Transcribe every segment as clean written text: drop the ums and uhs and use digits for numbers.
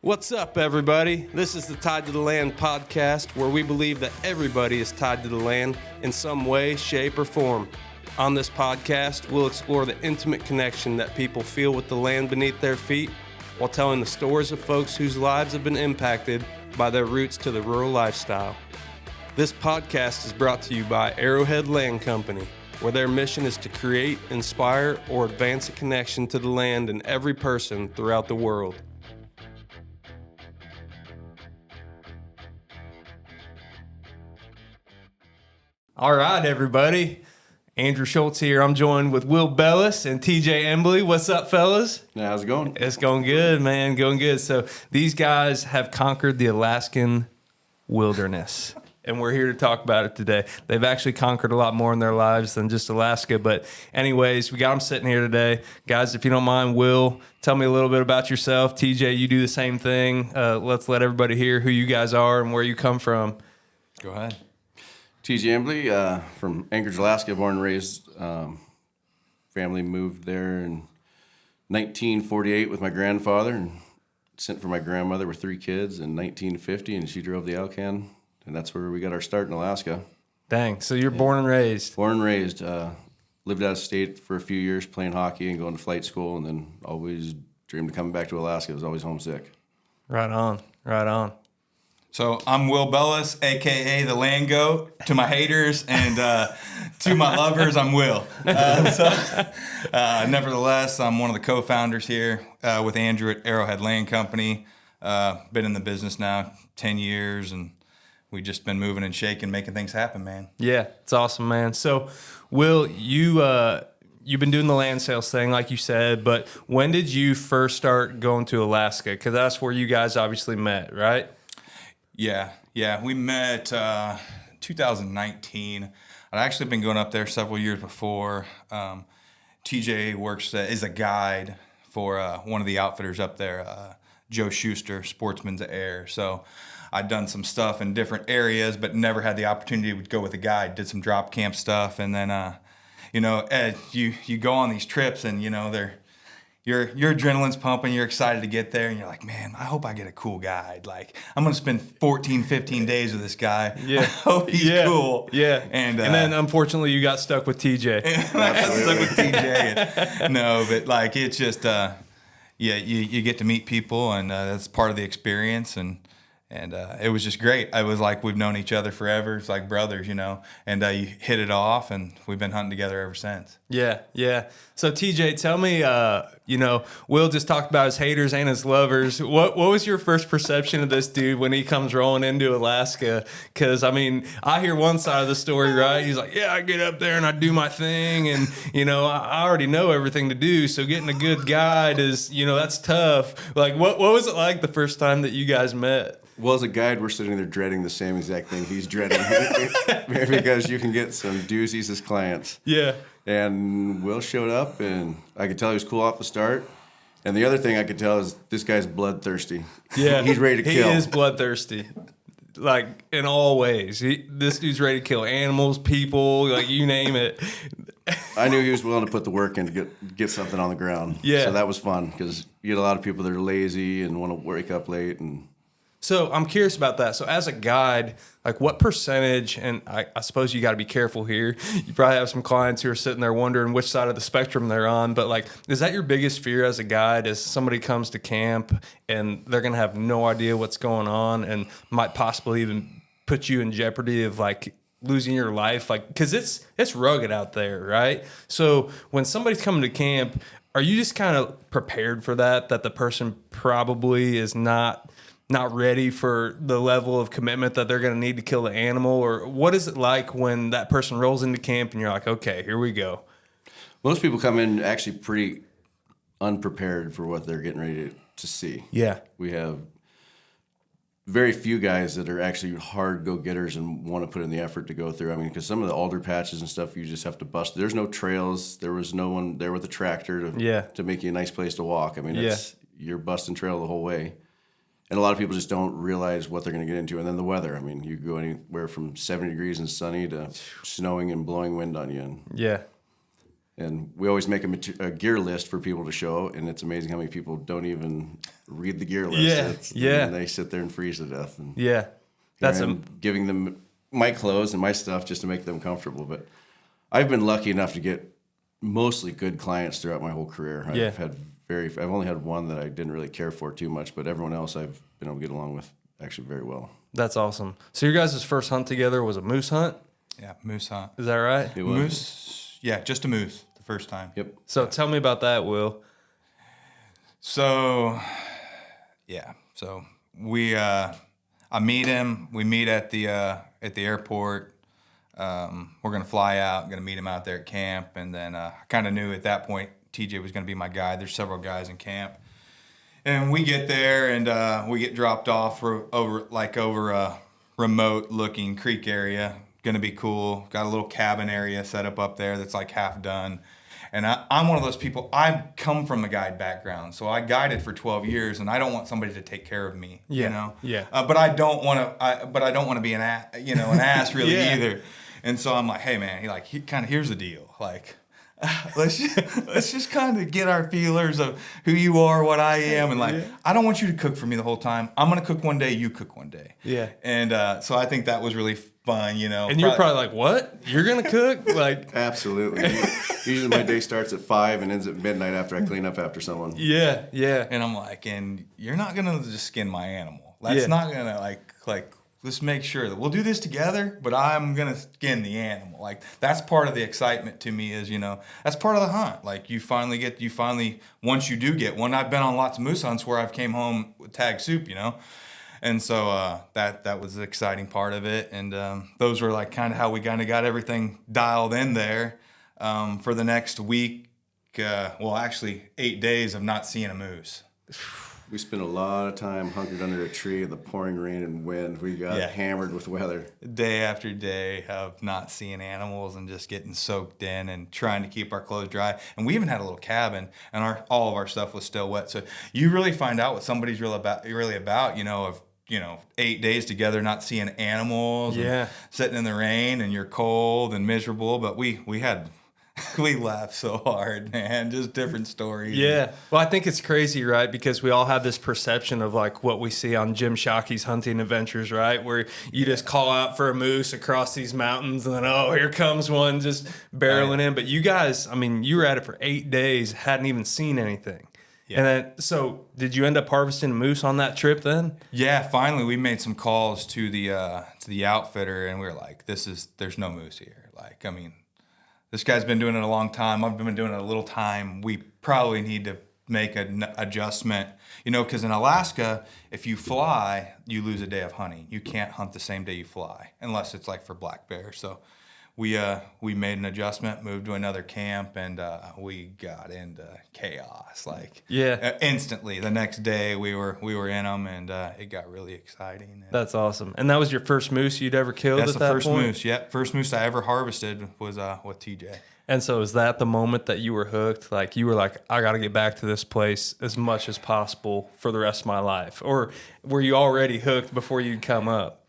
What's up, everybody? This is the Tied to the Land podcast, where we believe that everybody is tied to the land in some way, shape, or form. On this podcast, we'll explore the intimate connection that people feel with the land beneath their feet, while telling the stories of folks whose lives have been impacted by their roots to the rural lifestyle. This podcast is brought to you by Arrowhead Land Company, where their mission is to create, inspire, or advance a connection to the land in every person throughout the world. All right, everybody. Andrew Schultz here. I'm joined with Will Bellis and TJ Embley. What's up, fellas? Yeah, how's it going? It's going good, man. Going good. So these guys have conquered the Alaskan wilderness, and we're here to talk about it today. They've actually conquered a lot more in their lives than just Alaska. But anyways, we got them sitting here today. Guys, if you don't mind, Will, tell me a little bit about yourself. TJ, you do the same thing. Let's let everybody hear who you guys are and where you come from. Go ahead. TJ Embley, from Anchorage, Alaska, born and raised. Family moved there in 1948 with my grandfather and sent for my grandmother with 3 kids in 1950, and she drove the Alaskan, and that's where we got our start in Alaska. Dang, so you're born and raised. Born and raised. Lived out of state for a few years playing hockey and going to flight school, and then always dreamed of coming back to Alaska. I was always homesick. Right on, right on. So I'm Will Bellis, a.k.a. the Land Goat. To my haters and to my lovers, I'm Will. Nevertheless, I'm one of the co-founders here with Andrew at Arrowhead Land Company. Been in the business now 10 years, and we've just been moving and shaking, making things happen, man. Yeah, it's awesome, man. So, Will, you've been doing the land sales thing, like you said, but when did you first start going to Alaska? Because that's where you guys obviously met, right? Yeah. We met 2019. I'd actually been going up there several years before. TJ works is a guide for one of the outfitters up there, Joe Schuster, Sportsman's Air. So I'd done some stuff in different areas, but never had the opportunity to go with a guide. Did some drop camp stuff, and then Ed, you go on these trips, and your adrenaline's pumping, you're excited to get there, and you're like, man, I hope I get a cool guide. Like, I'm going to spend 14, 15 days with this guy. Yeah. I hope he's cool. Yeah. And then, unfortunately, you got stuck with TJ. I got stuck with TJ. No, but, like, it's just, you get to meet people, and that's part of the experience, and it was just great. I was like, we've known each other forever. It's like brothers, and you hit it off, and we've been hunting together ever since. Yeah. So TJ, tell me, Will just talked about his haters and his lovers. What was your first perception of this dude when he comes rolling into Alaska? Because, I hear one side of the story, right? He's like, yeah, I get up there and I do my thing, and, I already know everything to do, so getting a good guide is, that's tough. Like, what was it like the first time that you guys met? Well, as a guide, we're sitting there dreading the same exact thing he's dreading because you can get some doozies as clients. Yeah. And Will showed up, and I could tell he was cool off the start. And the other thing I could tell is this guy's bloodthirsty. Yeah. He's ready to kill. He is bloodthirsty. Like, in all ways. This dude's ready to kill animals, people, like, you name it. I knew he was willing to put the work in to get something on the ground. Yeah. So that was fun, because you get a lot of people that are lazy and want to wake up late. And So I'm curious about that. So as a guide, like, what percentage, and I suppose you got to be careful here. You probably have some clients who are sitting there wondering which side of the spectrum they're on. But, like, is that your biggest fear as a guide, is somebody comes to camp and they're going to have no idea what's going on and might possibly even put you in jeopardy of, like, losing your life? Like, because it's rugged out there, right? So when somebody's coming to camp, are you just kind of prepared for that the person probably is not ready for the level of commitment that they're going to need to kill the animal? Or what is it like when that person rolls into camp and you're like, okay, here we go? most people come in actually pretty unprepared for what they're getting ready to see. Yeah. We have very few guys that are actually hard go-getters and want to put in the effort to go through. I mean, because some of the alder patches and stuff, you just have to bust. There's no trails. There was no one there with a tractor to make you a nice place to walk. I mean, you're busting trail the whole way. And a lot of people just don't realize what they're going to get into. And then the weather. I mean, you go anywhere from 70 degrees and sunny to snowing and blowing wind on you. Yeah. And we always make a gear list for people to show, and it's amazing how many people don't even read the gear list. Yeah. And they sit there and freeze to death. And Yeah. That's giving them my clothes and my stuff just to make them comfortable. But I've been lucky enough to get mostly good clients throughout my whole career. I've only had one that I didn't really care for too much, but everyone else I've been able to get along with actually very well. That's awesome. So your guys' first hunt together was a moose hunt? Yeah, moose hunt. Is that right? It was. Moose, yeah, just a moose the first time. Yep. So tell me about that, Will. So, I meet him. We meet at the airport. We're gonna fly out. Gonna meet him out there at camp, and then I kind of knew at that point TJ was gonna be my guy. There's several guys in camp, and we get there and we get dropped off over a remote-looking creek area. Gonna be cool. Got a little cabin area set up there that's like half done. And I'm one of those people, I come from a guide background. So I guided for 12 years and I don't want somebody to take care of me, you know? Yeah. But I don't want to be an ass really either. And so I'm like, hey man, here's the deal. Like, let's just kind of get our feelers of who you are, what I am. And I don't want you to cook for me the whole time. I'm going to cook one day, you cook one day. Yeah. And so I think that was really fun, you know. And you're probably like, what? You're going to cook? Like, absolutely. Usually my day starts at 5 and ends at midnight after I clean up after someone. Yeah. And I'm like, and you're not going to just skin my animal. That's not going to like, let's make sure that we'll do this together, but I'm going to skin the animal. Like, that's part of the excitement to me is, you know, that's part of the hunt. Like, once you do get one, I've been on lots of moose hunts where I've came home with tag soup, you know. And so that was the exciting part of it. And those were like kind of how we kind of got everything dialed in there for the next week. Actually 8 days of not seeing a moose. We spent a lot of time hunkered under a tree in the pouring rain and wind. We got hammered with weather. Day after day of not seeing animals and just getting soaked in and trying to keep our clothes dry. And we even had a little cabin and all of our stuff was still wet. So you really find out what somebody's really about, you know, 8 days together not seeing animals and sitting in the rain and you're cold and miserable. But we laughed so hard, man. Just different stories. Yeah. Well, I think it's crazy, right? Because we all have this perception of like what we see on Jim Shockey's hunting adventures, right? Where you just call out for a moose across these mountains and then, oh, here comes one just barreling in. But you guys, I mean, you were at it for 8 days, hadn't even seen anything. Yeah. And then, so did you end up harvesting a moose on that trip then? Yeah, finally we made some calls to the outfitter and we were like, there's no moose here. Like, I mean, this guy's been doing it a long time. I've been doing it a little time. We probably need to make an adjustment, you know, because in Alaska, if you fly, you lose a day of hunting. You can't hunt the same day you fly unless it's like for black bear. So we made an adjustment, moved to another camp, and we got into chaos. Like instantly, the next day we were in them, and it got really exciting. That's awesome. And that was your first moose you'd ever killed. That's at the that first point? moose. Yep, first moose I ever harvested was with TJ. And so is that the moment that you were hooked? Like you were like, I got to get back to this place as much as possible for the rest of my life, or were you already hooked before you'd come up?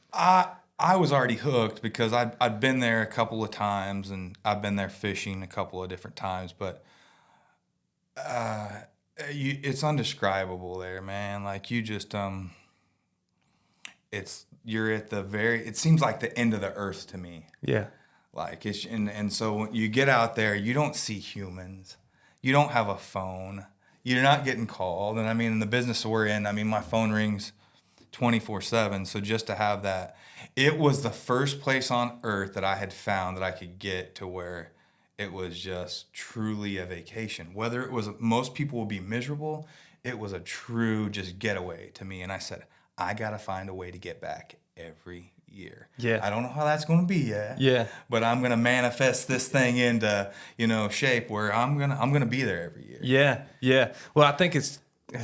I was already hooked because I'd been there a couple of times and I've been there fishing a couple of different times, but it's undescribable there, man. Like you just you're at it seems like the end of the earth to me. Yeah. Like and so when you get out there, you don't see humans. You don't have a phone. You're not getting called. And I mean, in the business we're in, I mean, my phone rings 24/7. So just to have that, it was the first place on earth that I had found that I could get to where it was just truly a vacation. Whether it was, most people will be miserable, it was a true just getaway to me. And I said, I got to find a way to get back every year. Yeah. I don't know how that's going to be yet. Yeah. But I'm going to manifest this thing into, shape where I'm going to be there every year. Yeah. Yeah. Well, I think it's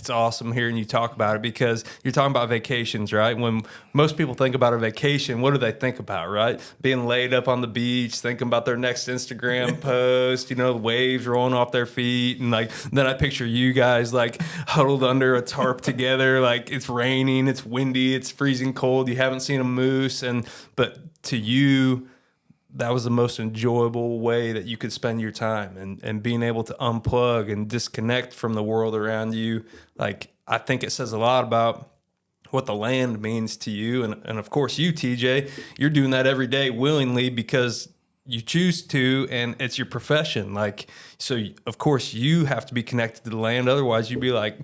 awesome hearing you talk about it because you're talking about vacations, right? When most people think about a vacation, what do they think about, right? Being laid up on the beach, thinking about their next Instagram post, the waves rolling off their feet. And then I picture you guys huddled under a tarp together. Like it's raining, it's windy, it's freezing cold. You haven't seen a moose. But to you, that was the most enjoyable way that you could spend your time, and being able to unplug and disconnect from the world around you. Like, I think it says a lot about what the land means to you. And of course you, TJ, you're doing that every day willingly because you choose to, and it's your profession. Like, so of course you have to be connected to the land. Otherwise you'd be like,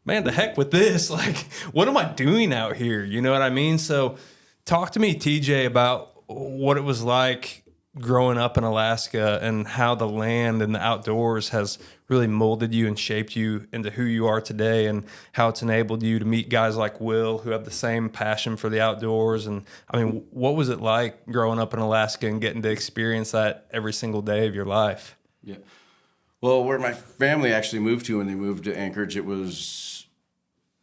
man, the heck with this. Like, what am I doing out here? You know what I mean? So talk to me, TJ, about what it was like growing up in Alaska and how the land and the outdoors has really molded you and shaped you into who you are today, and how it's enabled you to meet guys like Will who have the same passion for the outdoors. And I mean, what was it like growing up in Alaska and getting to experience that every single day of your life? Yeah. Well, where my family actually moved to when they moved to Anchorage, it was,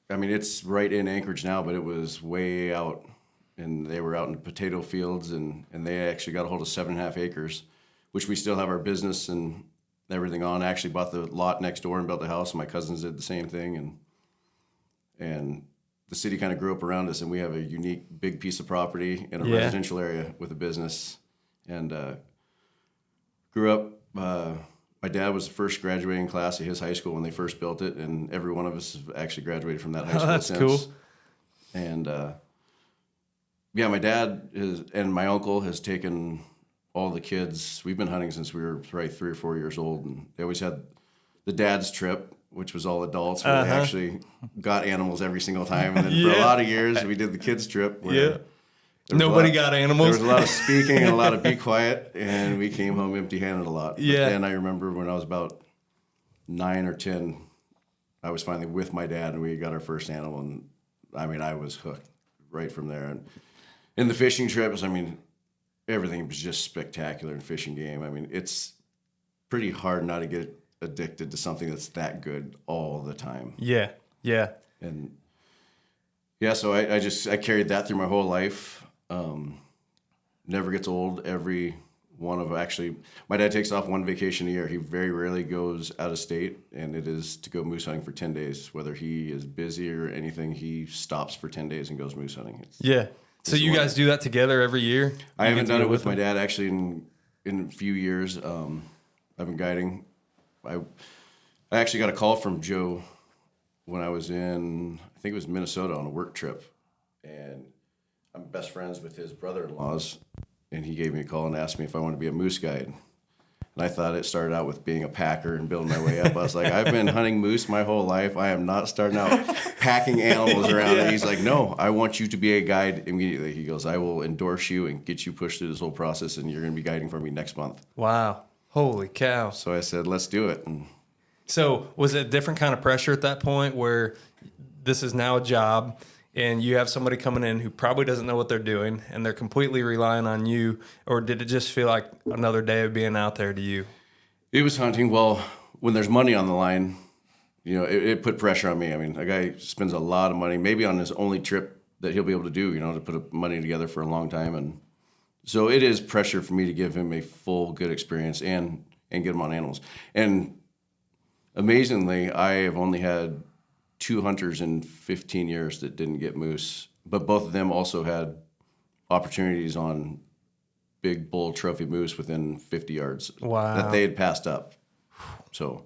I mean, it's right in Anchorage now, but it was way out. And they were out in potato fields, and they actually got a hold of 7.5 acres, which we still have our business and everything on. I actually bought the lot next door and built a house, and my cousins did the same thing. And the city kind of grew up around us, and we have a unique big piece of property in a residential area with a business. And grew up, my dad was the first graduating class of his high school when they first built it, and every one of us have actually graduated from that high school that's since. Cool. And yeah, my dad and my uncle has taken all the kids. We've been hunting since we were probably 3 or 4 years old, and they always had the dad's trip, which was all adults, where they actually got animals every single time. And then for a lot of years, we did the kids' trip. Where Nobody got animals. There was a lot of speaking and a lot of be quiet, and we came home empty-handed a lot. Yeah. But then I remember when I was about 9 or 10, I was finally with my dad, and we got our first animal, and I mean, I was hooked right from there. And in the fishing trips, I mean, everything was just spectacular in fishing game. I mean, it's pretty hard not to get addicted to something that's that good all the time. Yeah, yeah. And yeah, so I carried that through my whole life. Never gets old. Every one of, actually, my dad takes off one vacation a year. He very rarely goes out of state, and it is to go moose hunting for 10 days. Whether he is busy or anything, he stops for 10 days and goes moose hunting. Yeah. So you guys do that together every year? I haven't done it with my dad actually in a few years. I've been guiding. I actually got a call from Joe when I was in, I think it was Minnesota, on a work trip, and I'm best friends with his brother-in-laws, and he gave me a call and asked me if I wanted to be a moose guide. And I thought it started out with being a packer and building my way up. I was like, I've been hunting moose my whole life. I am not starting out packing animals around. And he's like, no, I want you to be a guide immediately. He goes, I will endorse you and get you pushed through this whole process, and you're going to be guiding for me next month. Wow. Holy cow. So I said, let's do it. And so was it a different kind of pressure at that point where this is now a job, and you have somebody coming in who probably doesn't know what they're doing, and they're completely relying on you? Or did it just feel like another day of being out there to you? It was hunting. Well, when there's money on the line, you know, it put pressure on me. I mean, a guy spends a lot of money, maybe on his only trip that he'll be able to do, you know, to put money together for a long time. And so it is pressure for me to give him a full, good experience and get him on animals. And amazingly, I have only had 2 hunters in 15 years that didn't get moose, but both of them also had opportunities on big bull trophy moose within 50 yards that they had passed up. So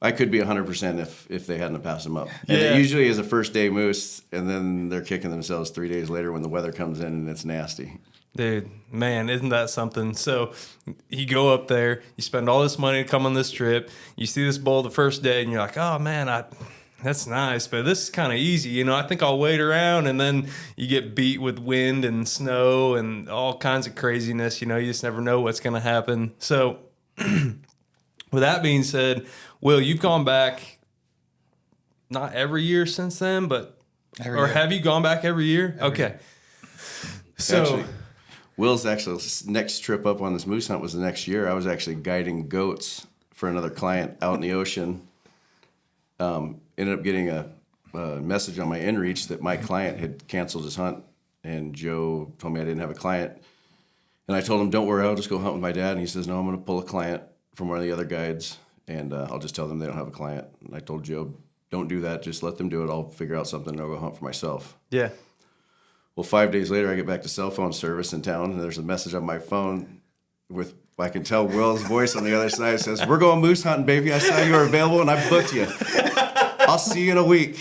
I could be 100% if they hadn't passed them up. And it usually is a first day moose, and then they're kicking themselves 3 days later when the weather comes in and it's nasty. Dude, man, isn't that something? So you go up there, you spend all this money to come on this trip, you see this bull the first day, and you're like, oh man, that's nice, but this is kind of easy. You know, I think I'll wait around, and then you get beat with wind and snow and all kinds of craziness. You know, you just never know what's going to happen. So with that being said, Will, you've gone back not every year since then, but have you gone back every year? Every year. So actually, Will's actually next trip up on this moose hunt was the next year. I was actually guiding goats for another client out in the ocean. Ended up getting a message on my inReach that my client had canceled his hunt, and Joe told me I didn't have a client. And I told him, don't worry, I'll just go hunt with my dad. And he says, no, I'm going to pull a client from one of the other guides, and I'll just tell them they don't have a client. And I told Joe, don't do that. Just let them do it. I'll figure out something, and I'll go hunt for myself. Yeah. Well, 5 days later, I get back to cell phone service in town, and there's a message on my phone with, I can tell Will's voice on the other side. It says, "We're going moose hunting, baby. I saw you were available, and I booked you. I'll see you in a week."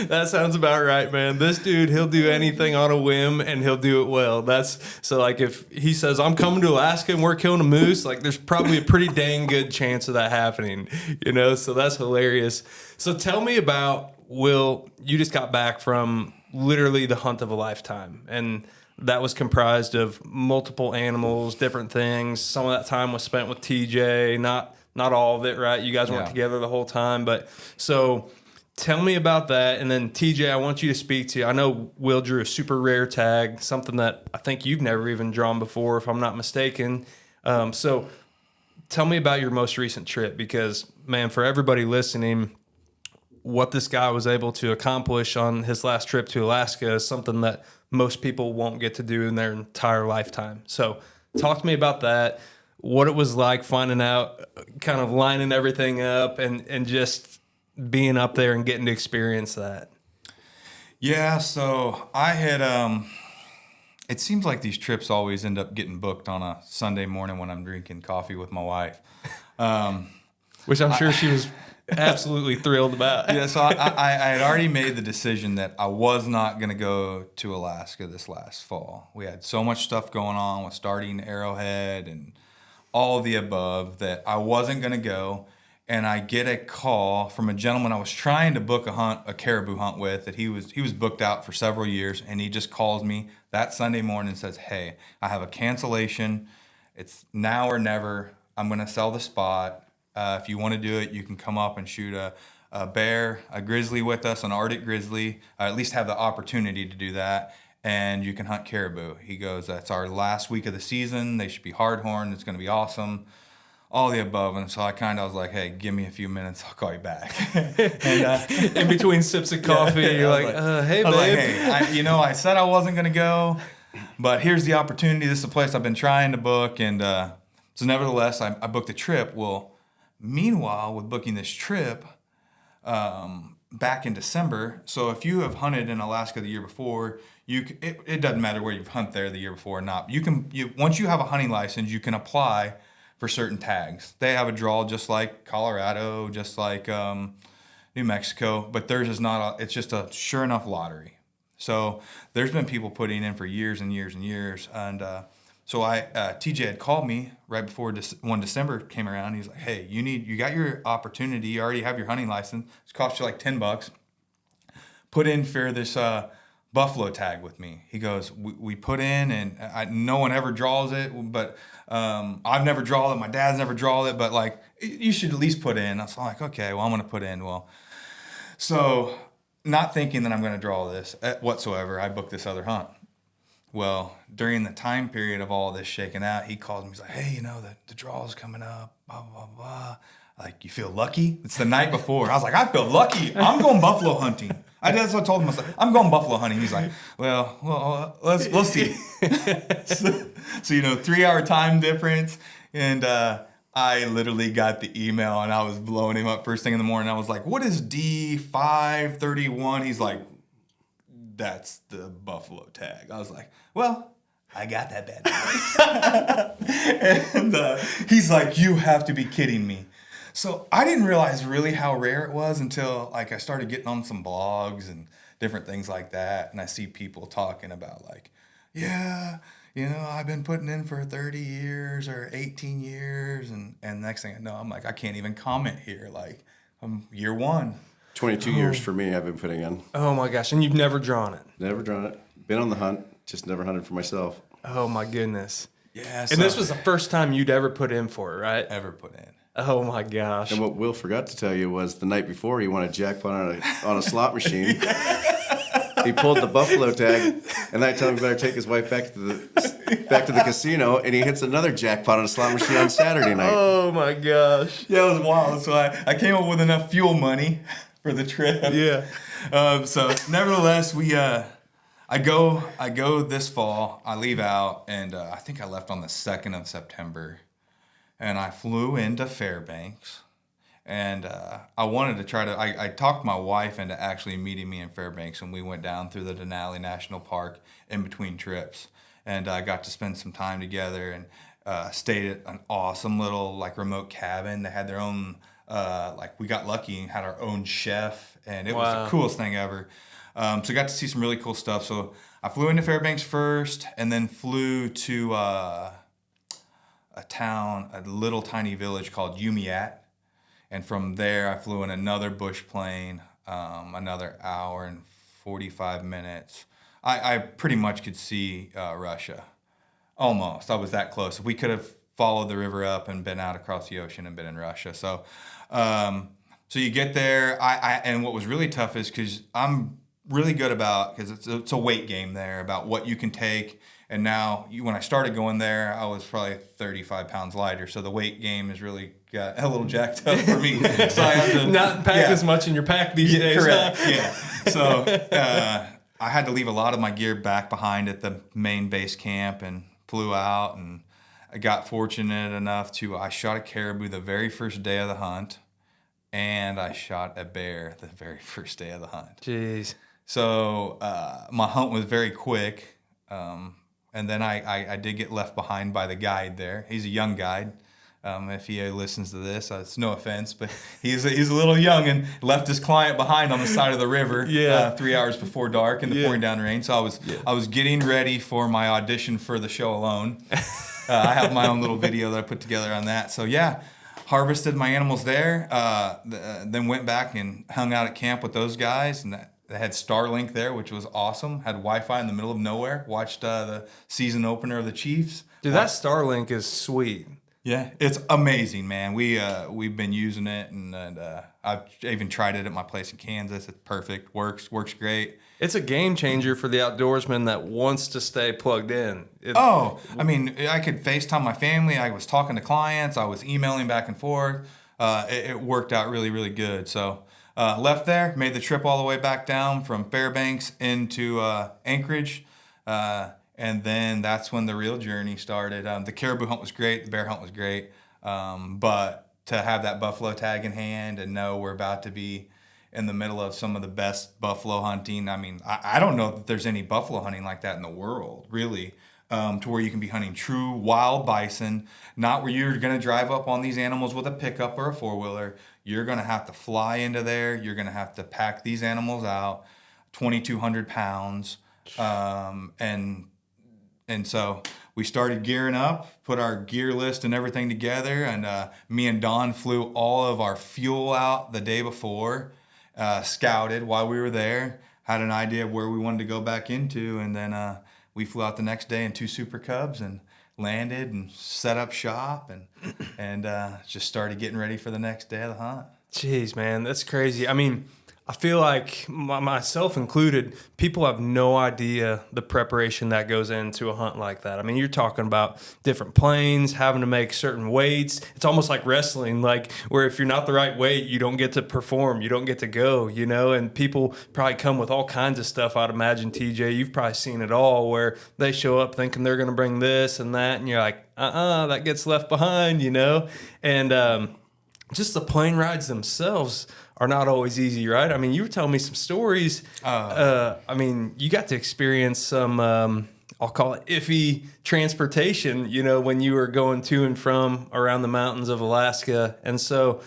That sounds about right, man. This dude, he'll do anything on a whim, and he'll do it well. That's so like if he says, "I'm coming to Alaska and we're killing a moose," like there's probably a pretty dang good chance of that happening, you know? So that's hilarious. So tell me about, Will, you just got back from literally the hunt of a lifetime, and that was comprised of multiple animals, different things. Some of that time was spent with TJ, not all of it, right? You guys weren't together the whole time, but so tell me about that. And then TJ, I want you to speak to, I know Will drew a super rare tag, something that I think you've never even drawn before, if I'm not mistaken. So tell me about your most recent trip, because man, for everybody listening, what this guy was able to accomplish on his last trip to Alaska is something that most people won't get to do in their entire lifetime. So talk to me about that, what it was like finding out, kind of lining everything up and just being up there and getting to experience that. Yeah, so I had, it seems like these trips always end up getting booked on a Sunday morning when I'm drinking coffee with my wife. Which I'm sure she was absolutely thrilled about. Yeah, so I had already made the decision that I was not going to go to Alaska this last fall. We had so much stuff going on with starting Arrowhead and all of the above that I wasn't going to go. And I get a call from a gentleman I was trying to book a caribou hunt with, that he was booked out for several years, and he just calls me that Sunday morning and says, "Hey, I have a cancellation. It's now or never. I'm going to sell the spot. If you want to do it, you can come up and shoot a bear, a grizzly with us, an Arctic grizzly, at least have the opportunity to do that, and you can hunt caribou." He goes, "That's our last week of the season. They should be hardhorn. It's going to be awesome." All the above. And so I kind of was like, "Hey, give me a few minutes. I'll call you back." And in between sips of coffee, you're like, "Hey, babe." Like, "Hey, I said I wasn't going to go, but here's the opportunity. This is a place I've been trying to book." And so nevertheless, I booked a trip. Well, meanwhile, with booking this trip back in December, so if you have hunted in Alaska the year before, it doesn't matter where you've hunted there the year before or not. Once you have a hunting license, you can apply for certain tags. They have a draw just like Colorado, just like New Mexico, but theirs is not. It's just a sure enough lottery. So there's been people putting in for years and years and years, and so TJ had called me right before when December came around. He's like, "Hey, you got your opportunity. You already have your hunting license. It's cost you like $10. Put in for this buffalo tag with me." He goes, we put in, and no one ever draws it, but I've never drawn it. My dad's never drawn it, but like, you should at least put in. I was like, "Okay, well, I'm going to put in." Well, so not thinking that I'm going to draw this whatsoever, I booked this other hunt. Well, during the time period of all this shaking out, he calls me. He's like, "Hey, the draw's coming up, blah, blah, blah. Like, you feel lucky?" It's the night before. I was like, "I feel lucky. I'm going buffalo hunting." That's what I told him. I was like, "I'm going buffalo hunting." He's like, well, we'll see. So 3-hour time difference. And I literally got the email, and I was blowing him up first thing in the morning. I was like, "What is D531? He's like, "That's the buffalo tag." I was like, "Well, I got that bad boy." And he's like, "You have to be kidding me." So I didn't realize really how rare it was until like I started getting on some blogs and different things like that, and I see people talking about like, "Yeah, I've been putting in for 30 years or 18 years," and next thing I know, I'm like, I can't even comment here. Like, I'm year one. 22 years for me, I've been putting in. Oh my gosh. And you've never drawn it? Never drawn it. Been on the hunt, just never hunted for myself. Oh my goodness. Yeah. And this was the first time you'd ever put in for it, right? Ever put in. Oh my gosh. And what Will forgot to tell you was the night before he won a jackpot on a slot machine. He pulled the buffalo tag, and I told him he better take his wife back to the casino, and he hits another jackpot on a slot machine on Saturday night. Oh my gosh. Yeah, it was wild. So I came up with enough fuel money for the trip. Yeah. So nevertheless, I go this fall. I leave out, and I think I left on the 2nd of September, and I flew into Fairbanks, And I wanted to try to. I talked my wife into actually meeting me in Fairbanks, and we went down through the Denali National Park in between trips, and I got to spend some time together and stayed at an awesome little like remote cabin. They had their own like we got lucky and had our own chef, and it was the coolest thing ever. So I got to see some really cool stuff. So I flew into Fairbanks first, and then flew to a little tiny village called Umiat. And from there, I flew in another bush plane, another hour and 45 minutes. I pretty much could see Russia. Almost. I was that close. We could have followed the river up and been out across the ocean and been in Russia. So so you get there. And what was really tough is because I'm really good about, because it's a weight game there, about what you can take. And now, when I started going there, I was probably 35 pounds lighter. So the weight game has really got a little jacked up for me. So I have to not pack as much in your pack these days. Correct. Yeah. So I had to leave a lot of my gear back behind at the main base camp and flew out. And I got fortunate enough I shot a caribou the very first day of the hunt, and I shot a bear the very first day of the hunt. Jeez. So my hunt was very quick. And then I did get left behind by the guide there. He's a young guide. If he listens to this, it's no offense, but he's a little young and left his client behind on the side of the river 3 hours before dark in the pouring down rain. So I was getting ready for my audition for the show alone. I have my own little video that I put together on that. So harvested my animals there, then went back and hung out at camp with those guys, and they had Starlink there, which was awesome. Had Wi-Fi in the middle of nowhere. Watched the season opener of the Chiefs. Dude, that Starlink is sweet. Yeah, it's amazing, man. We've been using it, and I've even tried it at my place in Kansas. It's perfect. Works great. It's a game changer for the outdoorsman that wants to stay plugged in. I mean, I could FaceTime my family. I was talking to clients. I was emailing back and forth. It worked out really, really good. So left there, made the trip all the way back down from Fairbanks into Anchorage. And then that's when the real journey started. The caribou hunt was great. The bear hunt was great. But to have that buffalo tag in hand and know we're about to be in the middle of some of the best buffalo hunting. I mean, I don't know that there's any buffalo hunting like that in the world, really, to where you can be hunting true wild bison, not where you're going to drive up on these animals with a pickup or a four-wheeler. You're going to have to fly into there. You're going to have to pack these animals out, 2,200 pounds. And so we started gearing up, put our gear list and everything together, and me and Don flew all of our fuel out the day before, scouted while we were there, had an idea of where we wanted to go back into, and then we flew out the next day in 2 Super Cubs and landed and set up shop and just started getting ready for the next day of the hunt. Jeez, man, that's crazy. I mean, I feel like, myself included, people have no idea the preparation that goes into a hunt like that. I mean, you're talking about different planes, having to make certain weights. It's almost like wrestling, like where if you're not the right weight, you don't get to perform, you don't get to go, you know? And people probably come with all kinds of stuff. I'd imagine, TJ, you've probably seen it all, where they show up thinking they're going to bring this and that, and you're like, that gets left behind, you know? And just the plane rides themselves are not always easy, right? I mean, you were telling me some stories. I mean, you got to experience some, I'll call it iffy transportation, you know, when you were going to and from around the mountains of Alaska. And so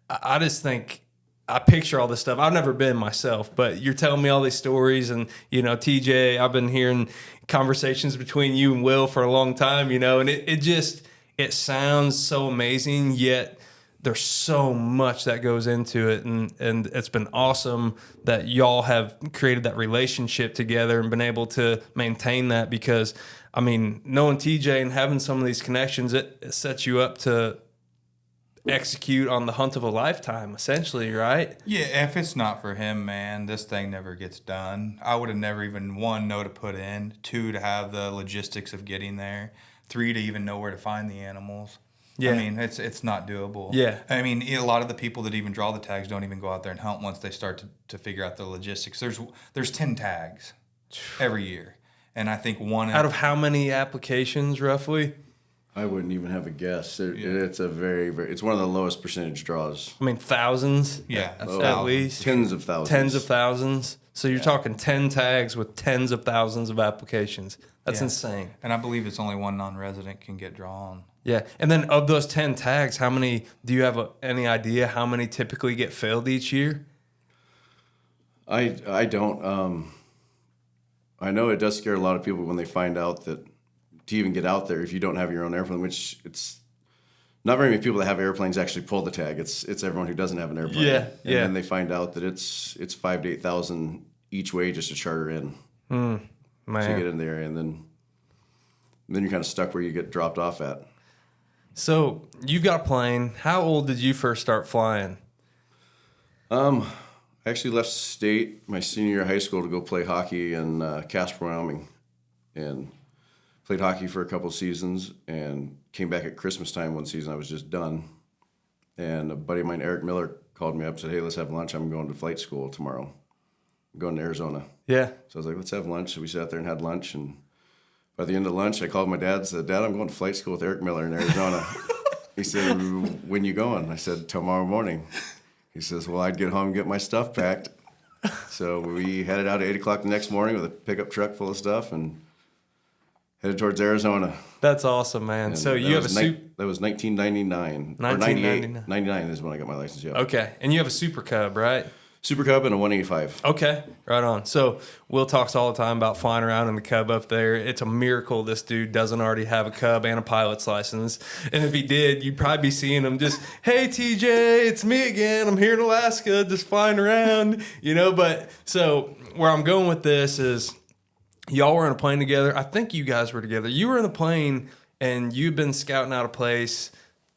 I just think, I picture all this stuff. I've never been myself, but you're telling me all these stories. And, you know, TJ, I've been hearing conversations between you and Will for a long time, you know, and it sounds so amazing, yet there's so much that goes into it, and it's been awesome that y'all have created that relationship together and been able to maintain that, because, I mean, knowing TJ and having some of these connections, it sets you up to execute on the hunt of a lifetime, essentially, right? Yeah, if it's not for him, man, this thing never gets done. I would have never even, 1, know to put in, 2, to have the logistics of getting there, 3, to even know where to find the animals. Yeah. I mean, it's not doable. Yeah. I mean, a lot of the people that even draw the tags don't even go out there and hunt once they start to figure out the logistics. There's 10 tags every year. And I think one... Out of how many applications, roughly? I wouldn't even have a guess. It's a it's one of the lowest percentage draws. I mean, thousands. Yeah, At least. Tens of thousands. Tens of thousands. So you're talking 10 tags with tens of thousands of applications. That's insane. And I believe it's only one non-resident can get drawn. Yeah. And then of those 10 tags, how many, do you have any idea how many typically get filled each year? I don't. I know it does scare a lot of people when they find out that to even get out there, if you don't have your own airplane, which it's not very many people that have airplanes actually pull the tag. It's everyone who doesn't have an airplane. Yeah, and then they find out that it's 5,000 to 8,000 each way just to charter in. Man. To get in there, and then you're kind of stuck where you get dropped off at. So you've got a plane. How old did you first start flying? I actually left state my senior year of high school to go play hockey in Casper, Wyoming, and played hockey for a couple seasons, and came back at Christmas time one season. I was just done, and a buddy of mine, Eric Miller, called me up and said, "Hey, let's have lunch. I'm going to flight school tomorrow. I'm going to Arizona." Yeah. So I was like, "Let's have lunch." So we sat there and had lunch, and by the end of lunch, I called my dad and said, "Dad, I'm going to flight school with Eric Miller in Arizona." He said, "When you going?" I said, "Tomorrow morning." He says, "Well, I'd get home and get my stuff packed." So we headed out at 8 o'clock the next morning with a pickup truck full of stuff and headed towards Arizona. That's awesome, man. And so you have a That was 1999. 1999. 99 is when I got my license, yeah. Okay. And you have a Super Cub, right? Super Cub and a 185. Okay, right on. So Will talks all the time about flying around in the Cub up there. It's a miracle this dude doesn't already have a Cub and a pilot's license. And if he did, you'd probably be seeing him just, "Hey, TJ, it's me again. I'm here in Alaska, just flying around," But so where I'm going with this is y'all were in a plane together. I think you guys were together. You were in a plane and you've been scouting out a place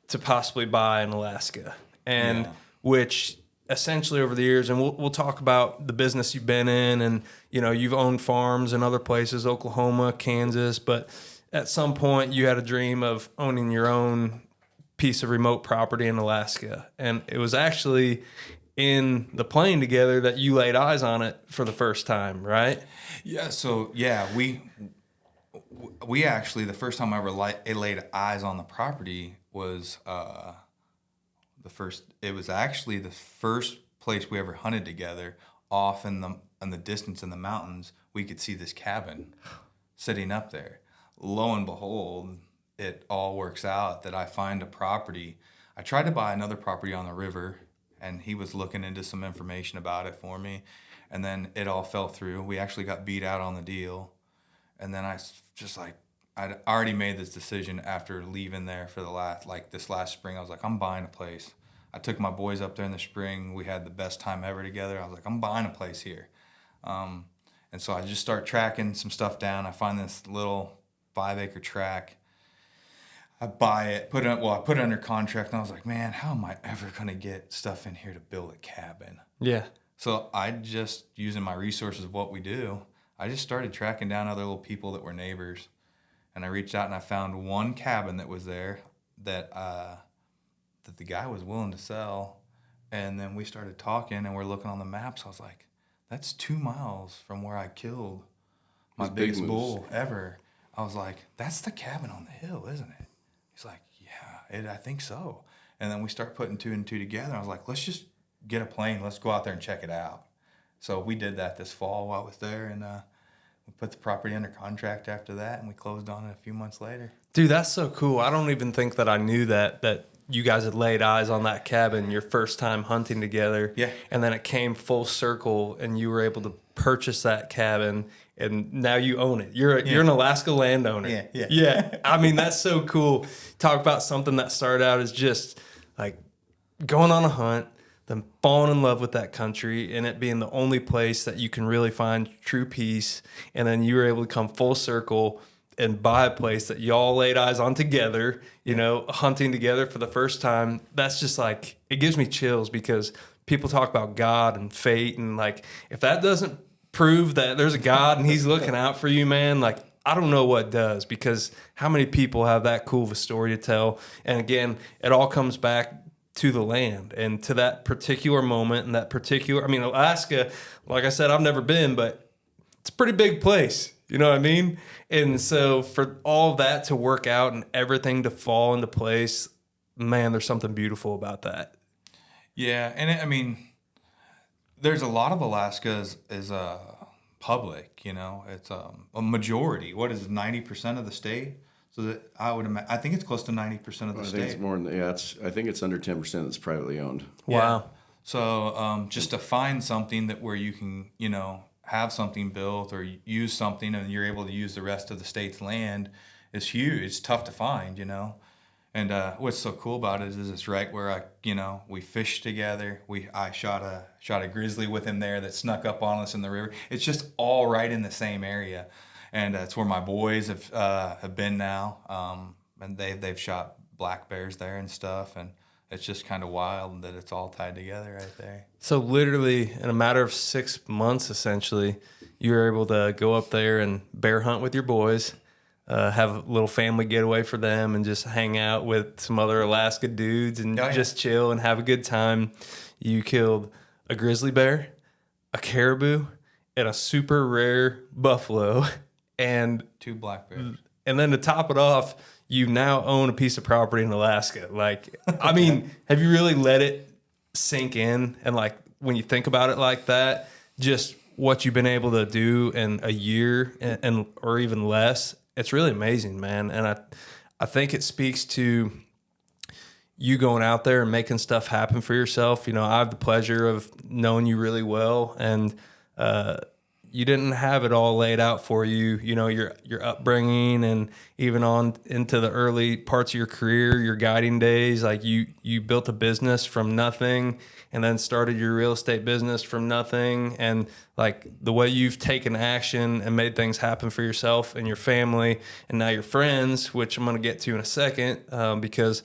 to possibly buy in Alaska, and which essentially over the years, and we'll talk about the business you've been in, and you've owned farms in other places, Oklahoma, Kansas, but at some point you had a dream of owning your own piece of remote property in Alaska, and it was actually in the plane together that you laid eyes on it for the first time, right? Yeah. So we actually, the first time I ever laid eyes on the property was it was actually the first place we ever hunted together. Off in the distance in the mountains, we could see this cabin sitting up there. Lo and behold, it all works out that I find a property. I tried to buy another property on the river, and he was looking into some information about it for me, and then it all fell through. We actually got beat out on the deal, and then I'd already made this decision after leaving there for this last spring. I was like, I'm buying a place. I took my boys up there in the spring. We had the best time ever together. I was like, I'm buying a place here. And so I just start tracking some stuff down. I find this little 5-acre tract. I buy it, I put it under contract, and I was like, man, how am I ever going to get stuff in here to build a cabin? Yeah. So I just, using my resources of what we do, I just started tracking down other little people that were neighbors. And I reached out and I found one cabin that was there that the guy was willing to sell. And then we started talking and we're looking on the maps. I was like, that's 2 miles from where I killed my biggest bull ever. I was like, that's the cabin on the hill, isn't it? He's like, yeah, I think so. And then we start putting 2 and 2 together. I was like, let's just get a plane. Let's go out there and check it out. So we did that this fall while I was there, and we put the property under contract after that, and we closed on it a few months later. Dude, that's so cool. I don't even think that I knew that you guys had laid eyes on that cabin your first time hunting together. Yeah. And then it came full circle and you were able to purchase that cabin and now you own it. You're an Alaska landowner. Yeah. I mean, that's so cool. Talk about something that started out as just like going on a hunt, then falling in love with that country and it being the only place that you can really find true peace. And then you were able to come full circle and buy a place that y'all laid eyes on together, hunting together for the first time. That's just like, it gives me chills because people talk about God and fate. And like, if that doesn't prove that there's a God and he's looking out for you, man, like, I don't know what does, because how many people have that cool of a story to tell? And again, it all comes back to the land and to that particular moment and Alaska, like I said, I've never been, but it's a pretty big place. You know what I mean? And so for all of that to work out and everything to fall into place, man, there's something beautiful about that. Yeah, and I mean, there's a lot of Alaska is public. You know, it's a majority. What is it, 90% of the state? So that I think it's close to 90% of the I state. think it's more than I think it's under 10% that's privately owned. Wow. Yeah. So just to find something that where you can, have something built or use something and you're able to use the rest of the state's land is huge. It's tough to find, And what's so cool about it is it's right where we fished together. I shot a grizzly with him there that snuck up on us in the river. It's just all right in the same area, and it's where my boys have been now. And they've shot black bears there and stuff, and it's just kind of wild that it's all tied together right there. So literally in a matter of 6 months, essentially, you were able to go up there and bear hunt with your boys. Have a little family getaway for them and just hang out with some other Alaska dudes and just chill and have a good time. You killed a grizzly bear, a caribou, and a super rare buffalo, and 2 black bears. And then to top it off, you now own a piece of property in Alaska. Like, I mean, have you really let it sink in? And like, when you think about it like that, just what you've been able to do in a year and or even less, it's really amazing, man. And I think it speaks to you going out there and making stuff happen for yourself. I have the pleasure of knowing you really well, and you didn't have it all laid out for you. Your upbringing and even on into the early parts of your career, your guiding days, like you built a business from nothing and then started your real estate business from nothing. And like the way you've taken action and made things happen for yourself and your family and now your friends, which I'm going to get to in a second, because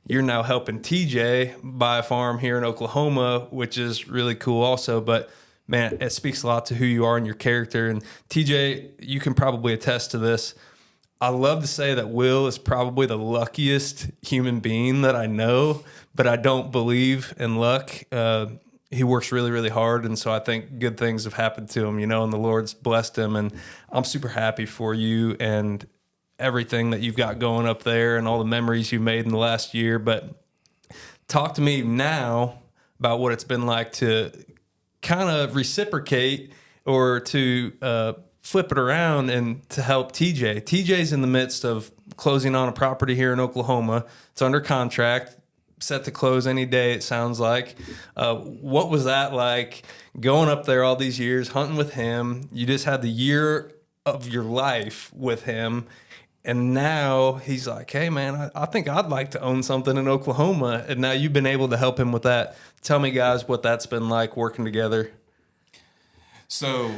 you're now helping TJ buy a farm here in Oklahoma, which is really cool also. But man, it speaks a lot to who you are and your character. And TJ, you can probably attest to this. I love to say that Will is probably the luckiest human being that I know, but I don't believe in luck. He works really, really hard. And so I think good things have happened to him, and the Lord's blessed him. And I'm super happy for you and everything that you've got going up there and all the memories you've made in the last year. But talk to me now about what it's been like to kind of reciprocate or to flip it around and to help TJ. TJ's in the midst of closing on a property here in Oklahoma. It's under contract, set to close any day, it sounds like. What was that like going up there all these years, hunting with him? You just had the year of your life with him. And now he's like, hey, man, I think I'd like to own something in Oklahoma. And now you've been able to help him with that. Tell me, guys, what that's been like working together. So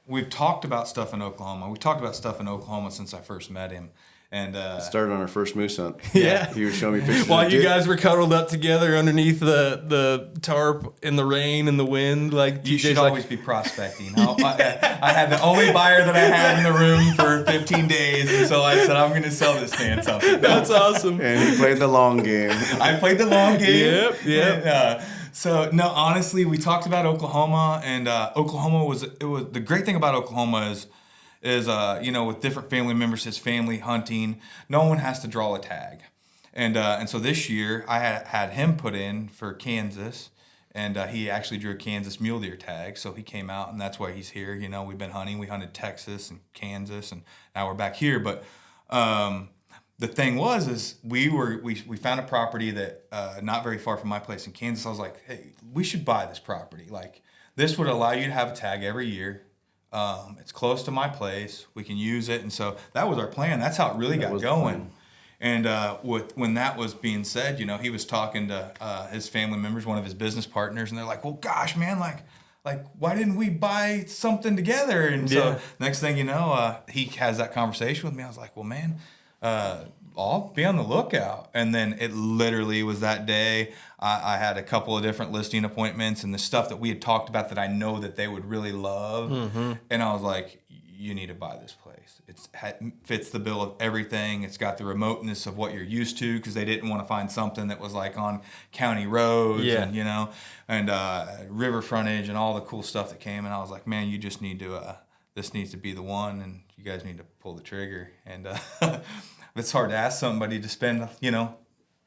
we've talked about stuff in Oklahoma. We've talked about stuff in Oklahoma since I first met him. And started on our first moose hunt. Yeah. He was showing me pictures. While you guys were cuddled up together underneath the tarp in the rain and the wind. Like you should always be prospecting. I had the only buyer that I had in the room for 15 days. And so I said, I'm going to sell this man something. That's awesome. And he played the long game. I played the long game. Yep. And, so no, honestly, we talked about Oklahoma, and Oklahoma was the great thing about Oklahoma is with different family members, his family hunting, no one has to draw a tag, and so this year I had him put in for Kansas, and he actually drew a Kansas mule deer tag, so he came out, and that's why he's here. We've been hunting, we hunted Texas and Kansas, and now we're back here, but. The thing is we found a property that not very far from my place in Kansas. I was like, hey, we should buy this property. Like, this would allow you to have a tag every year. It's close to my place. We can use it. And so that was our plan. That's how it really got going. And when that was being said, he was talking to his family members, one of his business partners, and they're like, well, gosh, man, like why didn't we buy something together? And so next thing you know, he has that conversation with me. I was like, well, man, I'll be on the lookout. And then it literally was that day. I had a couple of different listing appointments and the stuff that we had talked about that I know that they would really love. Mm-hmm. And I was like, you need to buy this place. It fits the bill of everything. It's got the remoteness of what you're used to, because they didn't want to find something that was like on county roads and river frontage and all the cool stuff that came. And I was like, man, you just need to this needs to be the one, and you guys need to pull the trigger. And it's hard to ask somebody to spend,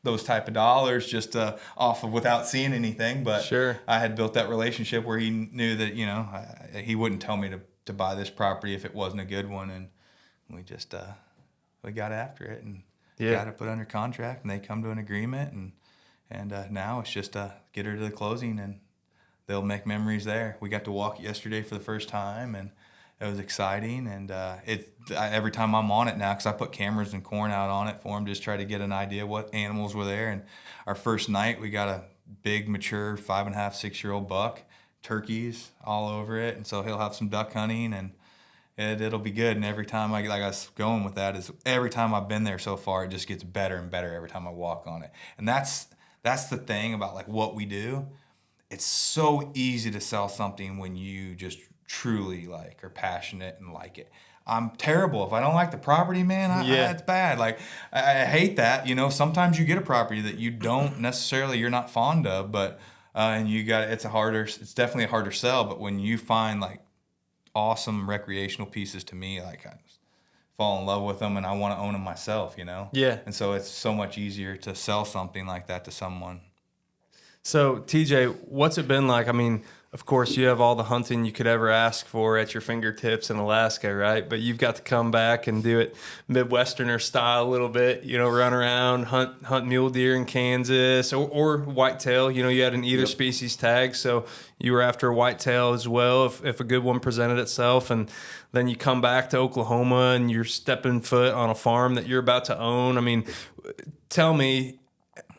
those type of dollars just off of without seeing anything. But Sure. I had built that relationship where he knew that, he wouldn't tell me to buy this property if it wasn't a good one. And we just, we got after it and got it put under contract, and they come to an agreement. And now it's just get her to the closing, and they'll make memories there. We got to walk it yesterday for the first time, and it was exciting. And every time I'm on it now, because I put cameras and corn out on it for him, just try to get an idea what animals were there. And our first night, we got a big, mature 5.5, 6-year-old buck, turkeys all over it. And so he'll have some duck hunting, and it'll be good. And every time I was going with that is every time I've been there so far, it just gets better and better every time I walk on it. And that's the thing about like what we do. It's so easy to sell something when you just truly are passionate and like it. I'm terrible. If I don't like the property, man, it's bad. Like, I hate that. Sometimes you get a property that you don't necessarily, you're not fond of, but, and it's definitely a harder sell. But when you find like awesome recreational pieces, to me, like I just fall in love with them and I want to own them myself, Yeah. And so it's so much easier to sell something like that to someone. So, TJ, what's it been like? I mean, of course, you have all the hunting you could ever ask for at your fingertips in Alaska, right? But you've got to come back and do it Midwesterner style a little bit, run around, hunt mule deer in Kansas or whitetail. You had an either species tag, so you were after a whitetail as well if a good one presented itself. And then you come back to Oklahoma and you're stepping foot on a farm that you're about to own. I mean, tell me,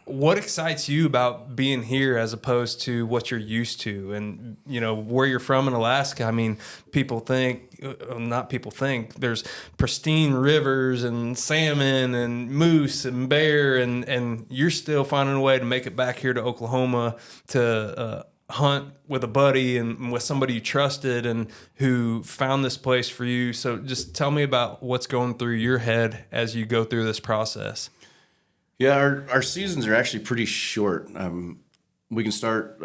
what excites you about being here as opposed to what you're used to? And, where you're from in Alaska, I mean, there's pristine rivers and salmon and moose and bear, and you're still finding a way to make it back here to Oklahoma to hunt with a buddy and with somebody you trusted and who found this place for you. So just tell me about what's going through your head as you go through this process. Yeah, our seasons are actually pretty short. We can start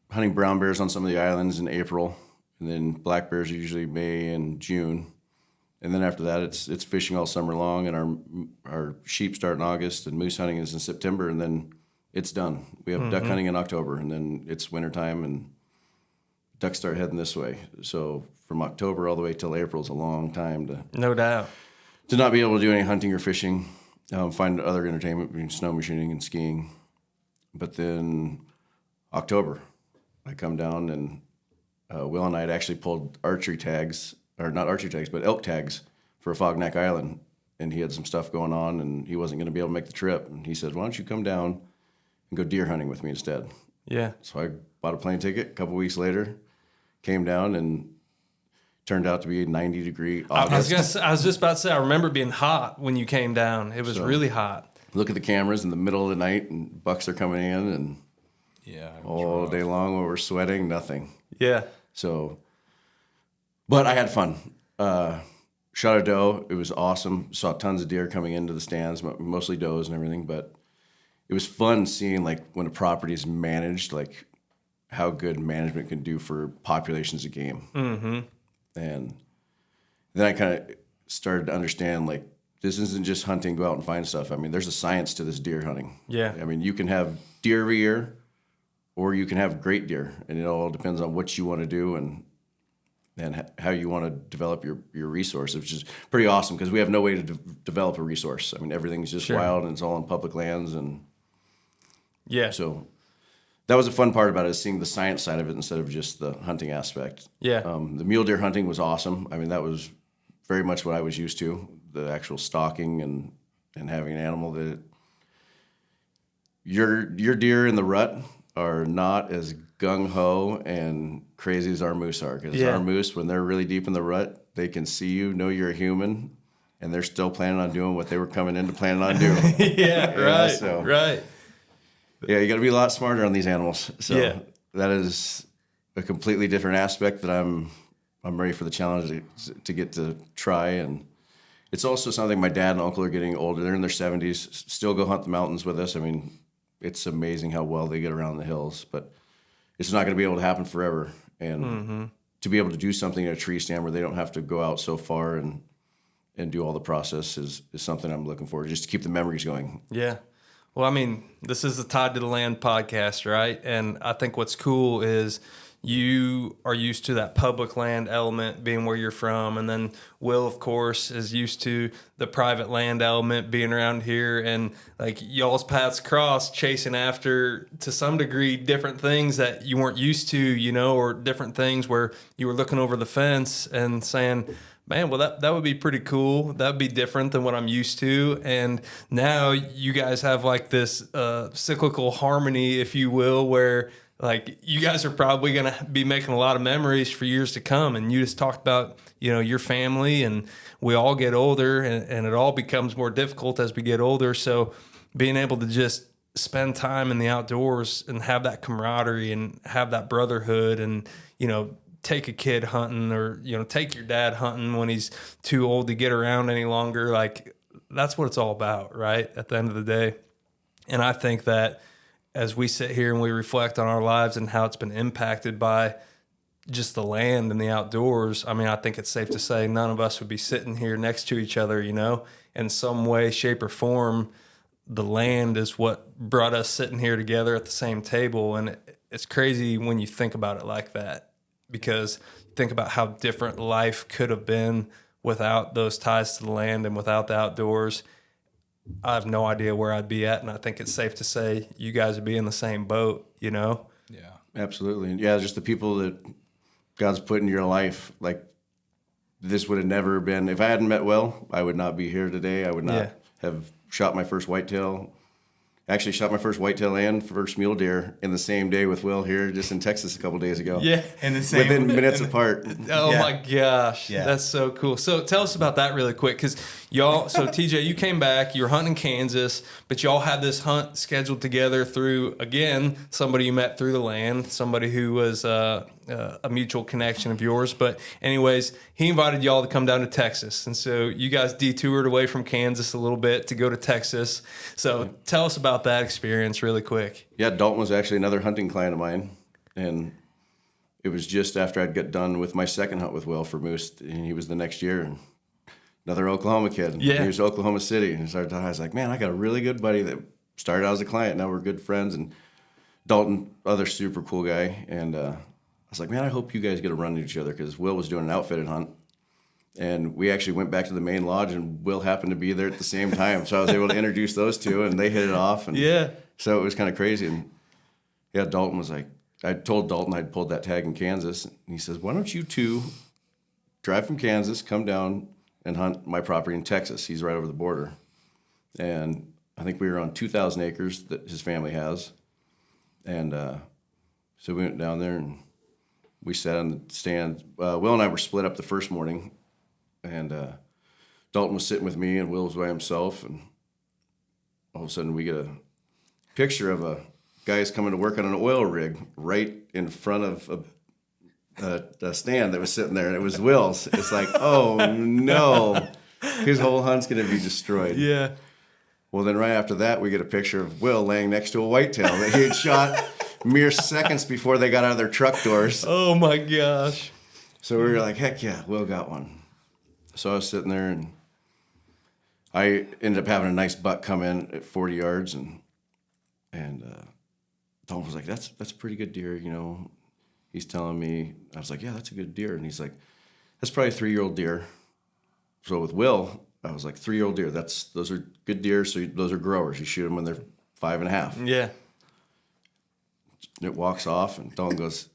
hunting brown bears on some of the islands in April, and then black bears are usually May and June, and then after that it's fishing all summer long. And our sheep start in August, and moose hunting is in September, and then it's done. We have duck hunting in October, and then it's wintertime, and ducks start heading this way. So from October all the way till April is a long time No doubt. to not be able to do any hunting or fishing. Find other entertainment between snow machining and skiing. But then October, I come down, and Will and I had actually pulled archery tags, or not archery tags, but elk tags for Fognac Island. And he had some stuff going on, and he wasn't going to be able to make the trip. And he said, why don't you come down and go deer hunting with me instead? Yeah. So I bought a plane ticket. A couple weeks later, came down, and turned out to be a 90-degree August. I was just about to say, I remember it being hot when you came down. It was really hot. Look at the cameras in the middle of the night, and bucks are coming in, and all day long while we're sweating, nothing. Yeah. So, but I had fun. Shot a doe. It was awesome. Saw tons of deer coming into the stands, mostly does and everything. But it was fun seeing when a property is managed, how good management can do for populations of game. Mm-hmm. And then I kind of started to understand, this isn't just hunting, go out and find stuff. I mean, there's a science to this deer hunting. Yeah. I mean, you can have deer every year, or you can have great deer. And it all depends on what you want to do and how you want to develop your resource, which is pretty awesome because we have no way to develop a resource. I mean, everything's just wild, and it's all on public lands. And so that was a fun part about it, is seeing the science side of it instead of just the hunting aspect. Yeah. The mule deer hunting was awesome. I mean, that was very much what I was used to, the actual stalking and having an animal that your deer in the rut are not as gung-ho and crazy as our moose are. Because our moose, when they're really deep in the rut, they can see you, know you're a human, and they're still planning on doing what they were coming into planning on doing. Right. Yeah, you got to be a lot smarter on these animals. So that is a completely different aspect that I'm ready for the challenge to get to try. And it's also something my dad and uncle are getting older. They're in their 70s, still go hunt the mountains with us. I mean, it's amazing how well they get around the hills, but it's not going to be able to happen forever. And to be able to do something at a tree stand where they don't have to go out so far and do all the process is something I'm looking forward to, just to keep the memories going. Yeah. Well, I mean, this is the Tied to the Land podcast, right? And I think what's cool is you are used to that public land element being where you're from. And then Will, of course, is used to the private land element being around here. And like y'all's paths cross chasing after, to some degree, different things that you weren't used to, you know, or different things where you were looking over the fence and saying, man, well, that would be pretty cool. That would be different than what I'm used to. And now you guys have like this cyclical harmony, if you will, where like you guys are probably going to be making a lot of memories for years to come. And you just talked about, you know, your family, and we all get older, and it all becomes more difficult as we get older. So being able to just spend time in the outdoors and have that camaraderie and have that brotherhood, and, you know, take a kid hunting, or, you know, take your dad hunting when he's too old to get around any longer. Like, that's what it's all about, right? At the end of the day. And I think that as we sit here and we reflect on our lives and how it's been impacted by just the land and the outdoors, I mean, I think it's safe to say none of us would be sitting here next to each other, you know, in some way, shape, or form. The land is what brought us sitting here together at the same table. And it's crazy when you think about it like that, because think about how different life could have been without those ties to the land and without the outdoors. I have no idea where I'd be at, and I think it's safe to say you guys would be in the same boat, you know? Yeah. Absolutely. Yeah, just the people that God's put in your life, like, this would have never been, if I hadn't met Will, I would not be here today. I would not have shot my first whitetail. Actually shot my first whitetail and first mule deer in the same day with Will here just in Texas a couple days ago. Yeah. And the same within minutes apart. Oh Yeah. my gosh. Yeah. That's so cool. So tell us about that really quick. Cause y'all, so TJ, you came back, you were hunting in Kansas, but y'all had this hunt scheduled together through, again, somebody you met through the land, somebody who was a mutual connection of yours. But anyways, he invited y'all to come down to Texas. And so you guys detoured away from Kansas a little bit to go to Texas. So tell us about that experience really quick. Yeah, Dalton was actually another hunting client of mine. And it was just after I'd got done with my second hunt with Will for moose, and he was the next year. And another Oklahoma kid. Yeah. He was Oklahoma City. And I was like, man, I got a really good buddy that started out as a client. Now we're good friends. And Dalton, other super cool guy. And I was like, man, I hope you guys get to run into each other, because Will was doing an outfitted hunt. And we actually went back to the main lodge, and Will happened to be there at the same time. So I was able to introduce those two, and they hit it off. And Yeah. so it was kind of crazy. And yeah, Dalton was like, I told Dalton I'd pulled that tag in Kansas. And he says, why don't you two drive from Kansas, come down and hunt my property in Texas? He's right over the border. And I think we were on 2,000 acres that his family has. And so we went down there and we sat on the stand. Will and I were split up the first morning. And Dalton was sitting with me, and Will was by himself. And all of a sudden we get a picture of a guy's coming to work on an oil rig right in front of a stand that was sitting there, and it was Will's. It's like, oh no, his whole hunt's gonna be destroyed. Yeah. Well, then right after that, we get a picture of Will laying next to a whitetail that he had shot mere seconds before they got out of their truck doors. Oh my gosh. So we were like, heck yeah, Will got one. So I was sitting there, and I ended up having a nice buck come in at 40 yards, and Dalton was like, that's a pretty good deer, you know. He's telling me, I was like, yeah, that's a good deer. And he's like, that's probably a 3-year-old deer. So with Will, I was like, 3-year-old deer, those are good deer, so those are growers. You shoot them when they're 5.5. Yeah. It walks off, and Dalton goes,